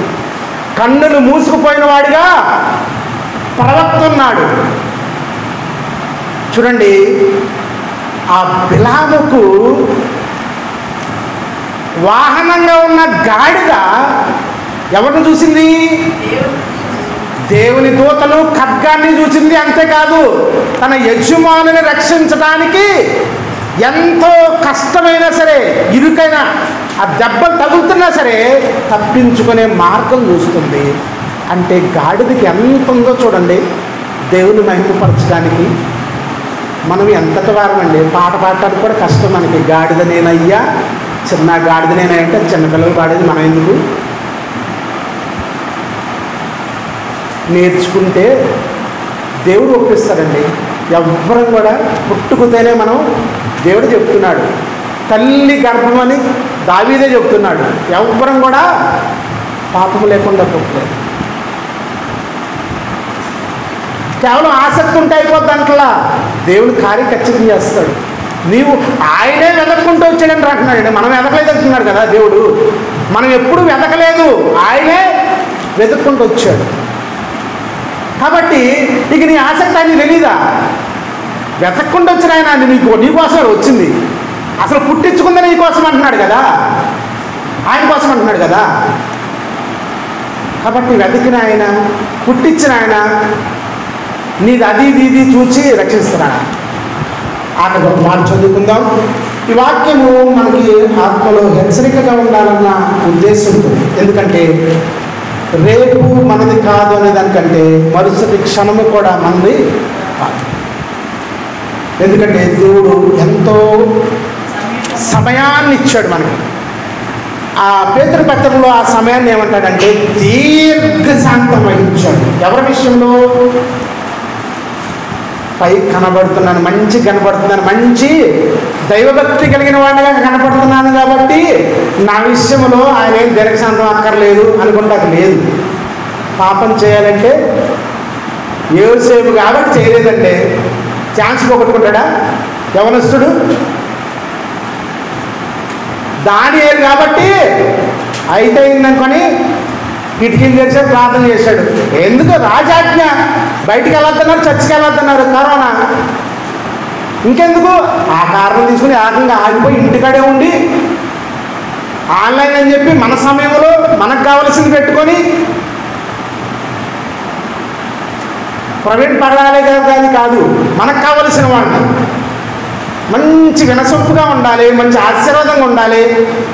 కన్నులు మూసుకుపోయిన వాడిగా ప్రవక్త ఉన్నాడు. చూడండి, ఆ బిలాముకు వాహనంగా ఉన్న గాడిద ఎవరిని చూసింది? దేవుని దూతను ఖడ్గాన్ని చూసింది. అంతేకాదు, తన యజమానుని రక్షించడానికి ఎంతో కష్టమైనా సరే, ఇరుకైనా ఆ దెబ్బలు తగులుతున్నా సరే తప్పించుకునే మార్గం చూస్తుంది. అంటే గాడిదకి ఎంత ఉందో చూడండి దేవుని మహిమపరచడానికి. మనం ఎంతటి వారమండి, పాట పాడటానికి కూడా కష్టం మనకి. గాడిద నేనయ్యా, చిన్న గాడిద నేనంటే చిన్నపిల్లలు పాడేది, మనం ఎందుకు? నేర్చుకుంటే దేవుడు ఒప్పిస్తాడండి. ఎవ్వరం కూడా పుట్టుకుతేనే మనం, దేవుడు చెప్తున్నాడు, తల్లి గర్భం అని దావీదే చెప్తున్నాడు. ఎవ్వరం కూడా పాపము లేకుండా పుట్టలేదు. కేవలం ఆసక్తి ఉంటే అయిపోద్ది అంటలా, దేవుడు కార్యం ఖచ్చితం చేస్తాడు. నీవు ఆయనే వెతక్కుంటూ వచ్చాడని అంటున్నాడు. మనం వెతకలేదు అంటున్నాడు కదా దేవుడు. మనం ఎప్పుడు వెతకలేదు, ఆయనే వెతుక్కుంటూ వచ్చాడు. కాబట్టి ఇక నీ ఆసక్తి అని తెలీదా? వెతక్కుండా వచ్చిన ఆయన నీకోసం వచ్చింది. అసలు పుట్టించుకుందా నీకోసం అంటున్నాడు కదా, ఆయన కోసం అంటున్నాడు కదా. కాబట్టి వెతికిన ఆయన, పుట్టించిన ఆయన నీది అది ఇది చూచి రక్షిస్తున్నాడు. ఆటగా మాట చదువుకుందాం. ఈ వాక్యము మనకి ఆత్మలో హెచ్చరికగా ఉండాలన్న ఉద్దేశం ఉంటుంది. ఎందుకంటే రేపు మనది కాదు అనే దానికంటే మరుసటి క్షణము కూడా మనది కాదు. ఎందుకంటే దేవుడు ఎంతో సమయాన్ని ఇచ్చాడు మనకి. ఆ పేతురు పత్రికలో ఆ సమయాన్ని ఏమంటాడంటే దీర్ఘశాంతం వహించాడు. ఎవరి విషయంలో? పై కనబడుతున్నాను, మంచి కనబడుతున్నాను, మంచి దైవభక్తి కలిగిన వాడిగా కనపడుతున్నాను కాబట్టి నా విషయంలో ఆయన ఏం దీర్ఘశాంతం అక్కర్లేదు అనుకుంటాక లేదు. పాపం చేయాలంటే యోసేపు కాబట్టి చేయలేదంటే ఛాన్స్ పోగొట్టుకుంటాడా యవనస్తుడు? దానియేలు కాబట్టి అయితే అయిందనుకొని కిటికీలు తెరిచి ప్రార్థన చేశాడు. ఎందుకు? రాజాజ్ఞ. బయటికి వెళ్ళొద్దన్నారు, చర్చికి వెళ్ళొద్దన్నారు, కరోనా. ఇంకెందుకు? ఆ కారణం తీసుకుని ఏకంగా ఆగిపోయి ఇంటికాడే ఉండి ఆన్లైన్ అని చెప్పి మన సమయంలో మనకు కావలసింది పెట్టుకొని ప్రైవేట్ పడాలి కానీ కాదు, మనకు కావలసిన వాళ్ళు మంచి వినసొప్పుగా ఉండాలి, మంచి ఆశీర్వాదంగా ఉండాలి,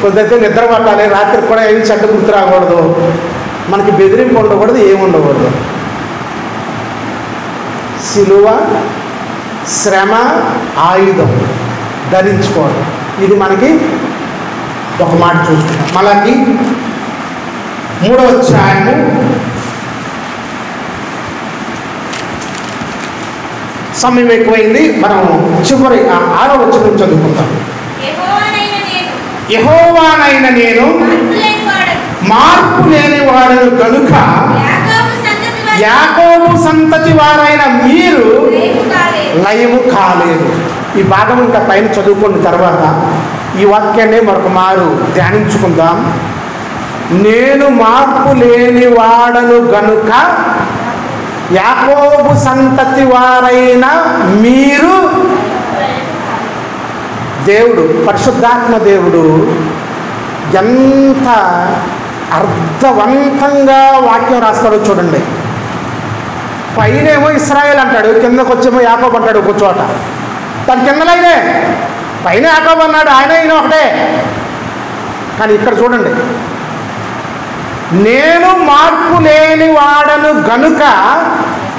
కొద్దిగా నిద్ర పట్టాలి, రాత్రికి కూడా ఏమి చెడ్డ గుర్తు రాకూడదు, మనకి బెదిరింపు ఉండకూడదు, ఏమి ఉండకూడదు. సిలువ, శ్రమ, ఆయుధం ధరించుకోవడం. ఇది మనకి ఒక మాట చూస్తున్నాం. మళ్ళీ 3వ అధ్యాయము సమయం ఎక్కువైంది, మనం చివరి 6వ వచనం చదువుకుంటాం. యెహోవానైన నేను మార్పు లేని వాడను కనుక యాకోబు సంతతి వారైన మీరు లయము కాలేదు. ఈ భాగం ఇంకా పైన చదువుకున్న తర్వాత ఈ వాక్యాన్ని మరొక మారు ధ్యానించుకుందాం. నేను మార్పు లేని వాడను గనుక యాకోబు సంతతి వారైన మీరు. దేవుడు, పరిశుద్ధాత్మ దేవుడు ఎంత అర్థవంతంగా వాక్యం రాస్తాడో చూడండి. పైనేమో ఇశ్రాయేల్ అంటాడు, కిందకు వచ్చేమో యాకోబు అంటాడు ఒక చోట. తన కిందలైనే పైన యాకోబు అన్నాడు, ఆయన అయినా ఒకటే. కానీ ఇక్కడ చూడండి, నేను మార్పు లేని వాడను గనుక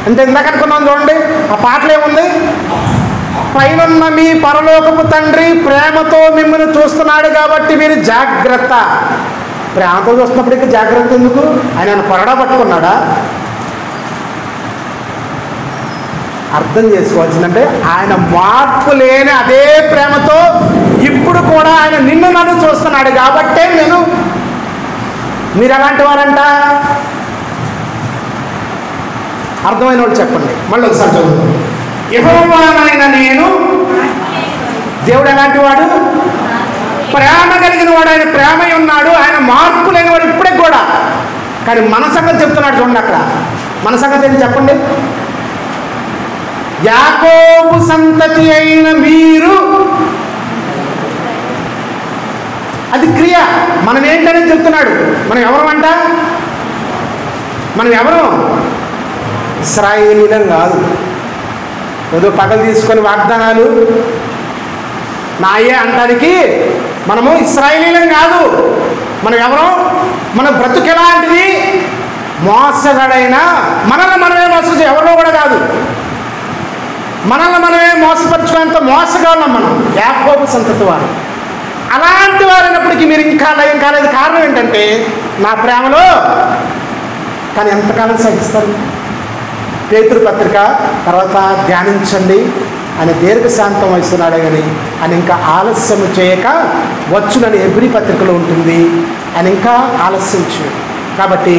అంటే ఇందాక అనుకున్నాను చూడండి. ఆ పాటలు ఏముంది? పైనున్న మీ పరలోకపు తండ్రి ప్రేమతో మిమ్మల్ని చూస్తున్నాడు కాబట్టి మీరు జాగ్రత్త. ప్రేమతో చూస్తున్నప్పటికీ జాగ్రత్త ఎందుకు? ఆయన కొరడా పట్టుకున్నాడా? అర్థం చేసుకోవాల్సిందంటే ఆయన మార్పు లేని అదే ప్రేమతో ఇప్పుడు కూడా ఆయన నిన్ను నన్ను చూస్తున్నాడు కాబట్టే మీరు ఎలాంటి వారంట? అర్థమైన వాళ్ళు చెప్పండి. మళ్ళీ ఒకసారి చదువుతాం. యెహోవానైన నేను. దేవుడు ఎలాంటి వాడు? ప్రేమ కలిగిన వాడు. ఆయన ప్రేమ ఉన్నాడు, ఆయన మార్పు లేనివాడు ఇప్పటికి కూడా. కానీ మన సంగతి చెప్తున్నాడు చూడండి. అక్కడ మన సంగతి ఏంటి చెప్పండి? యాకోబు సంతతి అయిన మీరు. అది క్రియ. మనం ఏంటనేది చెప్తున్నాడు. మనం ఎవరమంట? మనం ఎవరు? ఇశ్రాయేలీలం కాదు. ఏదో పగలు తీసుకొని వాగ్దానాలు నాయే అంటానికి మనము ఇశ్రాయేలీలం కాదు. మనం ఎవరు? మన బ్రతుకు ఎలాంటిది? మోసగాడైనా మనల్ని మనమే మోసం ఎవరో కూడా కాదు. మనల్ని మనమే మోసపరుచుకునేంత మోసగాళ్ళం మనం. యాకోబు సంతతి వారు. అలాంటి వారైనప్పటికీ మీరు ఇంకా లయం కాలేదు. కారణం ఏంటంటే నా ప్రేమలో. కానీ ఎంతకాలం సహిస్తారు? పేతురు పత్రిక తర్వాత ధ్యానించండి అని దీర్ఘశాంతం వహిస్తున్నాడే కానీ ఆయన ఇంకా ఆలస్యం చేయక వచ్చునని ఎబ్రీ పత్రికలో ఉంటుంది. ఆయన ఇంకా ఆలస్యం చేయడు. కాబట్టి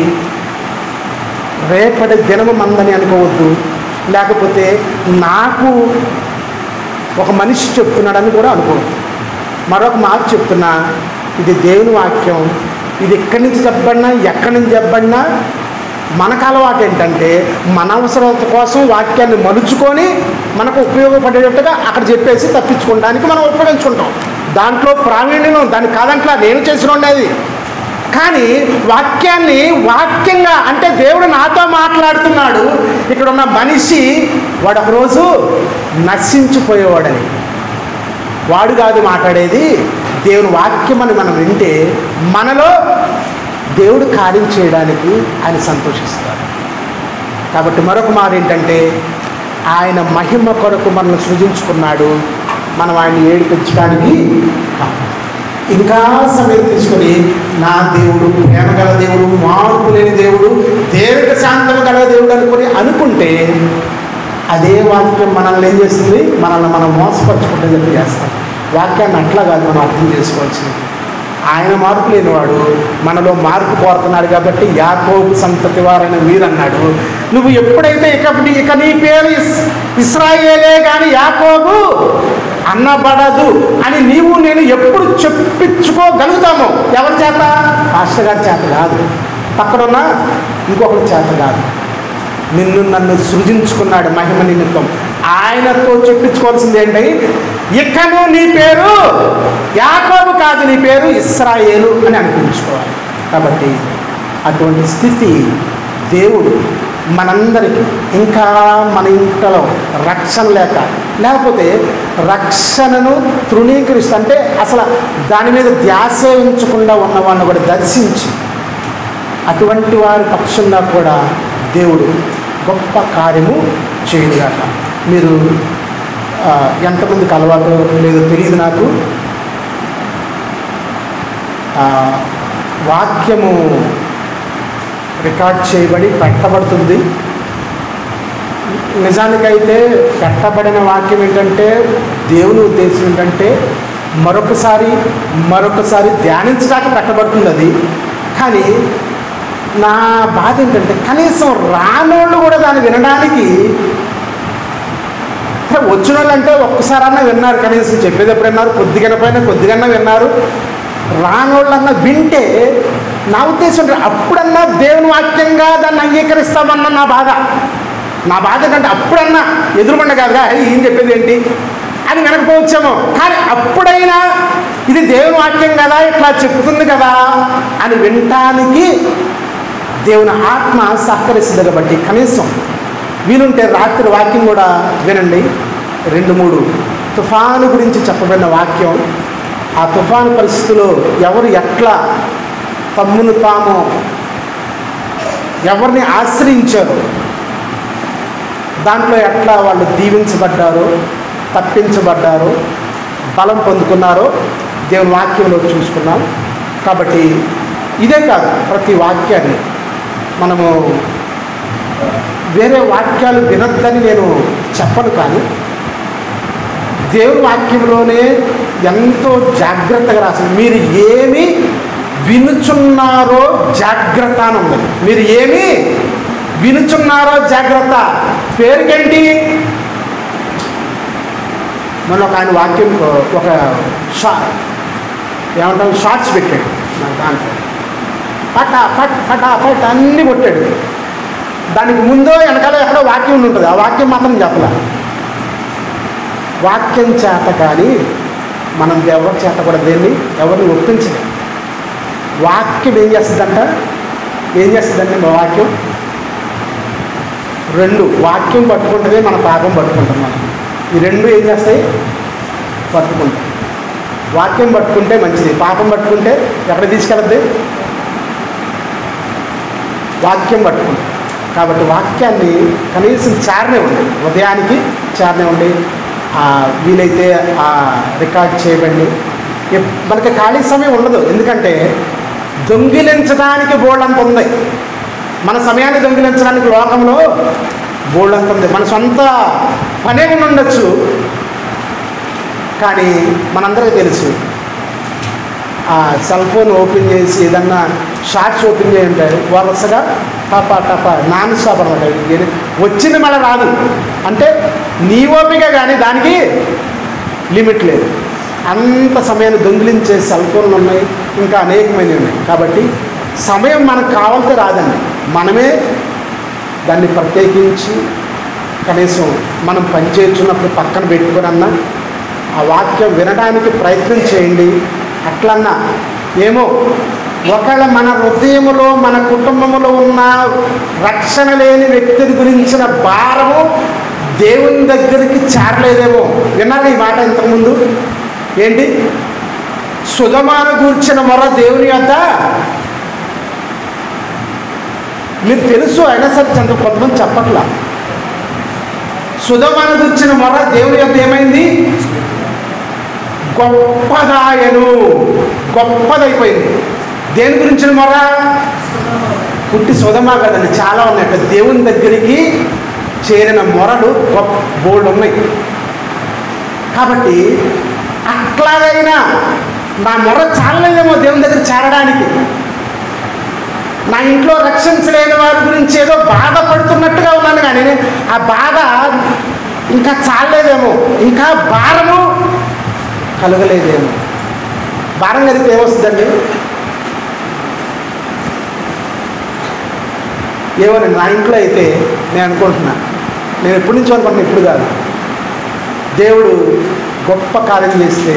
రేపటి దినము మందని అనుకోవద్దు. లేకపోతే నాకు ఒక మనిషి చెప్తున్నాడని కూడా అనుకోవద్దు. మరొక మాట చెప్తున్నా, ఇది దేవుని వాక్యం. ఇది ఎక్కడి నుంచి చెప్పబడినా ఎక్కడి నుంచి చెప్పబడినా మనకు అలవాటు ఏంటంటే మన అవసరత కోసం వాక్యాన్ని మలుచుకొని మనకు ఉపయోగపడేటట్టుగా అక్కడ చెప్పేసి తప్పించుకోవడానికి మనం ఉపయోగించుకుంటాం. దాంట్లో ప్రావీణ్యం దాన్ని కాదంట్లా నేను చేసిన ఉండేది. కానీ వాక్యాన్ని వాక్యంగా అంటే దేవుడు నాతో మాట్లాడుతున్నాడు. ఇక్కడ ఉన్న మనిషి వాడు ఒకరోజు నశించిపోయేవాడని వాడు కాదు మాట్లాడేది. దేవుని వాక్యం అని మనం వింటే మనలో దేవుడు కార్యం చేయడానికి ఆయన సంతోషిస్తాడు. కాబట్టి మరొక మాట ఏంటంటే ఆయన మహిమ కొరకు మనల్ని సృజించుకున్నాడు. మనం ఆయన ఏడిపించడానికి ఇంకా సమయం తీసుకొని నా దేవుడు ప్రేమ గల దేవుడు, మార్పు లేని దేవుడు, దీర్ఘశాంతం గల దేవుడు అనుకుంటే అదే వాక్యం మనల్ని ఏం చేస్తుంది? మనల్ని మనం మోసపరచుకుంటే చెప్పి చేస్తాం. వాక్యాన్ని అట్లా కాదు మనం అర్థం చేసుకోవాల్సింది. ఆయన మార్పు లేనివాడు మనలో మార్పు కోరుతున్నాడు కాబట్టి యాకోబు సంతతి వారైన వీరన్నాడు. నువ్వు ఎప్పుడైతే ఇక నీ పేరు ఇశ్రాయేలే కానీ యాకోబు అన్నబడదు అని నేను ఎప్పుడు చెప్పించుకోగలుగుతామో ఎవరి చేత? పాస్టర్ గారి చేత కాదు, పక్కనున్న ఇంకొకరి చేత కాదు. నిన్ను నన్ను సృజించుకున్నాడు మహిమ నిమిత్తం. ఆయనతో చెప్పించుకోవాల్సింది ఏంటి? ఇకను నీ పేరు యాకోబు కాదు, నీ పేరు ఇశ్రాయేలు అని అనిపించుకోవాలి. కాబట్టి అటువంటి స్థితి దేవుడు మనందరికీ, ఇంకా మన ఇంట్లో రక్షణ లేకపోతే రక్షణను తృణీకరిస్తూ అంటే అసలు దాని మీద ధ్యాస ఉంచకుండా ఉన్నవాడిని కూడా దర్శించి అటువంటి వారి పక్షంగా కూడా దేవుడు గొప్ప కార్యము చేయగాక. మీరు ఎంతమందికి అలవాటు లేదో తెలియదు నాకు. వాక్యము రికార్డ్ చేయబడి పెట్టబడుతుంది. నిజానికైతే పెట్టబడిన వాక్యం ఏంటంటే దేవుని ఉద్దేశం ఏంటంటే మరొకసారి ధ్యానించడానికి పెట్టబడుతుంది అది. కానీ నా బాధ ఏంటంటే కనీసం రానోళ్ళు కూడా దాన్ని వినడానికి, వచ్చిన వాళ్ళు అంటే ఒక్కసారన్నా విన్నారు, కనీసం చెప్పేటప్పుడు విన్నారు, కొద్దిగా విన్నారు. రానోళ్ళన్నా వింటే నా ఉద్దేశం అప్పుడన్నా దేవుని వాక్యంగా దాన్ని అంగీకరిస్తామన్న నా బాధ కంటే అప్పుడన్నా ఎదురుమండ కాదుగా ఏం చెప్పేది ఏంటి అని వినకపోవచ్చేమో, కానీ అప్పుడైనా ఇది దేవుని వాక్యం కదా, ఇట్లా చెప్తుంది కదా అని వినటానికి దేవుని ఆత్మ సహకరిస్తుంది. కాబట్టి కనీసం వీలుంటే రాత్రి వాక్యం కూడా వినండి. 2-3 తుఫాను గురించి చెప్పబడిన వాక్యం, ఆ తుఫాను పరిస్థితుల్లో ఎవరు ఎట్లా తమ్మును తాము ఎవరిని ఆశ్రయించారు, దాంట్లో ఎట్లా వాళ్ళు దీవించబడ్డారో, తప్పించబడ్డారో, బలం పొందుకున్నారో దేవుని వాక్యంలో చూసుకున్నాం. కాబట్టి ఇదే కాదు, ప్రతి వాక్యాన్ని మనము వేరే వాక్యాలు వినొద్దని నేను చెప్పను, కానీ దేవుని వాక్యంలోనే ఎంతో జాగ్రత్తగా రాసింది. మీరు ఏమి వినుచున్నారో జాగ్రత్త అని ఉంది. మీరు ఏమి వినుచున్నారో జాగ్రత్త. పేరుకేంటి? మన ఒక ఆయన వాక్యం ఒక షార్ట్స్ పెట్టాడు దాంట్లో, ఫట్ అన్నీ కొట్టాడు. దానికి ముందో వెనకాల ఎక్కడో వాక్యం ఉంటుంది, ఆ వాక్యం మాత్రం చెప్పలే. వాక్యం చేత కానీ మనం ఎవరి చేత కూడా దేన్ని ఎవరిని ఒప్పించలేదు. వాక్యం ఏం చేస్తుందంటే మా వాక్యం 2 వాక్యం పట్టుకుంటే మన పాపం పట్టుకుంటాం. మనం ఈ 2 ఏం చేస్తాయి? పట్టుకుంటాం. వాక్యం పట్టుకుంటే మంచిది, పాపం పట్టుకుంటే ఎక్కడ తీసుకెళ్ళద్ది? వాక్యం పట్టుకుంటాం. కాబట్టి వాక్యాన్ని కనీసం చారనే ఉండి, ఉదయానికి చారనే ఉండి, వీలైతే రికార్డ్ చేయబండి. మనకి ఖాళీ సమయం ఉండదు, ఎందుకంటే దొంగిలించడానికి బోల్డంత ఉంది. మన సమయాన్ని దొంగిలించడానికి లోకంలో బోల్డంత ఉంది. మన సొంత పనే ఉండొచ్చు, కానీ మనందరికీ తెలుసు సెల్ ఫోన్ ఓపెన్ చేసి ఏదన్నా షార్ట్స్ ఓపెన్ చేయంటారు, వరుసగా టపా నాన్ స్టాప్ అనమాట. వచ్చింది మళ్ళీ రాదు అంటే నీ ఓపిక, కానీ దానికి లిమిట్ లేదు. అంత సమయాన్ని దొంగిలించే సెల్ ఫోన్లు ఉన్నాయి, ఇంకా అనేకమైనవి ఉన్నాయి. కాబట్టి సమయం మనకు కావాలంటే రాదండి, మనమే దాన్ని ప్రత్యేకించి కనీసం మనం పనిచేస్తున్నప్పుడు పక్కన పెట్టుకునన్నా ఆ వాక్యం వినడానికి ప్రయత్నం చేయండి. అట్లన్నా ఏమో ఒకవేళ మన హృదయంలో మన కుటుంబంలో ఉన్న రక్షణ లేని వ్యక్తిని గురించిన భారము దేవుని దగ్గరికి చేరలేదేమో. విన్నారా ఈ మాట ఇంతకుముందు? ఏంటి? సుధమాను గూర్చిన మొర దేవుని యొద్ద, మీరు తెలుసు అయినా సరే కొంతమంది చెప్పట్లా. సుధమాను గూర్చిన మొర దేవుని యొద్ద ఏమైంది? గొప్పదైపోయింది. దేని గురించిన మొర? పుట్టి సుధమా కదండి, చాలా ఉన్నాయి. దేవుని దగ్గరికి చేరిన మొరలు బోల్డ్ ఉన్నాయి. కాబట్టి అట్లాగైనా నా మొర చాలలేదేమో దేవుని దగ్గర చేరడానికి. నా ఇంట్లో రక్షించలేని వారి గురించి ఏదో బాధపడుతున్నట్టుగా ఉన్నాను, కానీ ఆ బాధ ఇంకా చాలలేదేమో, ఇంకా భారము కలగలేదేమో. భారం కలిగితే ఏమొస్తుందండి? ఏమోనండి, నా ఇంట్లో అయితే నేను అనుకుంటున్నా, నేను ఎప్పటి నుంచో అనుకుంటున్నా, ఇప్పుడు కాదు, దేవుడు గొప్ప కార్యం చేస్తే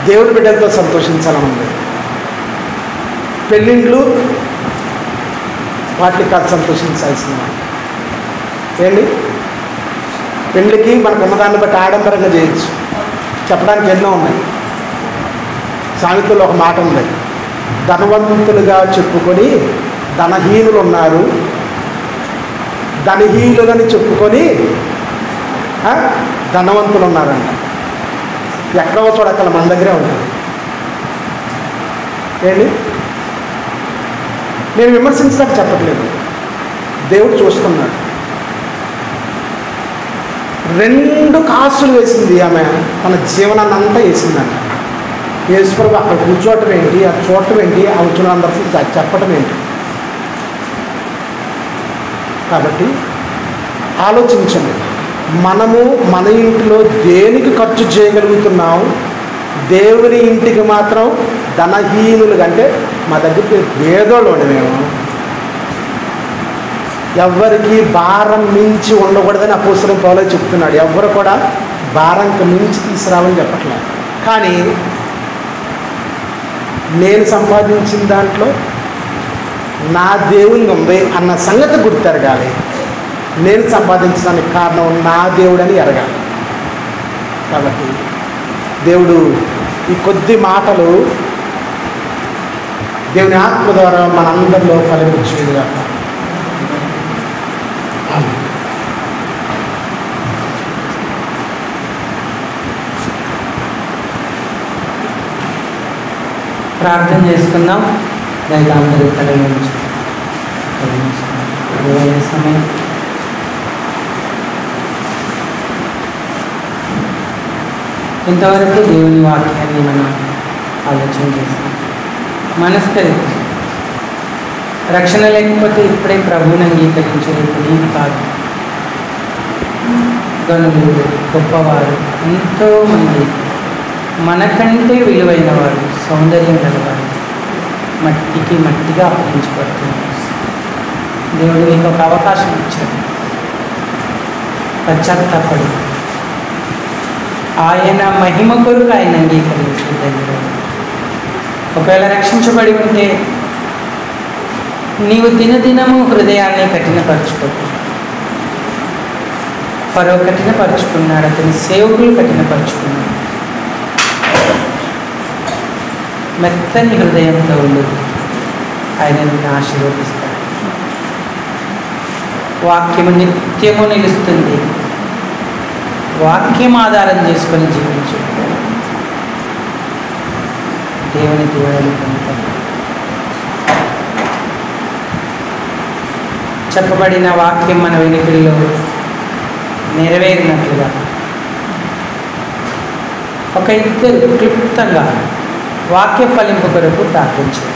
దేవుడి బిడ్డలతో సంతోషించాలని ఉంది. పెళ్ళిళ్ళు వాటికి కాదు సంతోషించాల్సిన ఏంటి? పెళ్ళికి మనకు ఉన్నదాన్ని బట్టి ఆడంబరంగా చేయొచ్చు, చెప్పడానికి ఎన్నో ఉన్నాయి. సామెతలో ఒక మాట ఉంది, ధనవంతులుగా చెప్పుకొని ధనహీనులు ఉన్నారు, ధనహీనులని చెప్పుకొని ధనవంతులు ఉన్నారంట. ఎక్కడో చూడక్కల మన దగ్గరే ఉంటుంది. ఏంటి? నేను విమర్శించడానికి చెప్పట్లేదు, దేవుడు చూస్తున్నాడు. 2 కాసులు వేసింది ఆమె, తన జీవనాన్ని అంతా వేసిందంట. యేసుప్రభు అక్కడ కూర్చోవటం ఏంటి, అది చూడటం ఏంటి, ఆ వచ్చిన అందరికీ చెప్పటం ఏంటి? కాబట్టి ఆలోచించండి, మనము మన ఇంటిలో దేనికి ఖర్చు చేయగలుగుతున్నాం? దేవుని ఇంటికి మాత్రం ధనహీనులుగా, అంటే మా దగ్గరికి పేదోళ్ళు మేము ఎవ్వరికి భారం మించి ఉండకూడదని అపోస్తలుడైన పౌలు చెప్తున్నాడు. ఎవ్వరు కూడా భారంకి మించి తీసుకురావని చెప్పట్లేదు. కానీ నేను సంపాదించిన దాంట్లో నా దేవుని ఉంది అన్న సంగతి గుర్తెరగాలి. నేను సంపాదించడానికి కారణం నా దేవుడని ఎరగాలి. కాబట్టి దేవుడు ఈ కొద్ది మాటలు దేవుని ఆత్మ ద్వారా మనందరిలో ఫలించేదిగా. ప్రార్థన చేసుకుందాం. దయగా అందరూ తల నుంచి సమయం ఇంతవరకు దేవుని వాక్యాన్ని మనం ఆలోచన చేస్తాం. మనస్కరిద్దాం. రక్షణ లేకపోతే ఇప్పుడే ప్రభువుని అంగీకరించేది నీకు కాదు. గనులు గొప్పవారు ఎంతోమంది మనకంటే విలువైన వారు, సౌందర్యం గలవారు మట్టిగా అప్పగించబడుతున్నారు. దేవుడు నీకు ఒక అవకాశం ఇచ్చాడు. పశ్చాత్తాపడి ఆయన మహిమ కొరకు ఆయన అంగీకరించే దగ్గర. ఒకవేళ రక్షించబడి ఉంటే నీవు దినదినము హృదయాన్ని కఠినపరుచుకోకు. ఫరో కఠినపరుచుకున్నాడు, అతని సేవకులు కఠినపరుచుకున్నాడు. మెత్తని హృదయంతో ఉండు, ఆయన నిన్ను ఆశీర్వదిస్తాడు. వాక్యము నిత్యము నిలుస్తుంది. వాక్యం ఆధారం చేసుకొని జీవించు. దేవుని దేవుని పొందుతాడు. చెప్పబడిన వాక్యం మన వెనుకల్లో నెరవేరినట్లుగా ఒక ఇద్దరు క్లుప్తంగా వాక్య ఫలింపు కొరకు ప్రార్థించారు.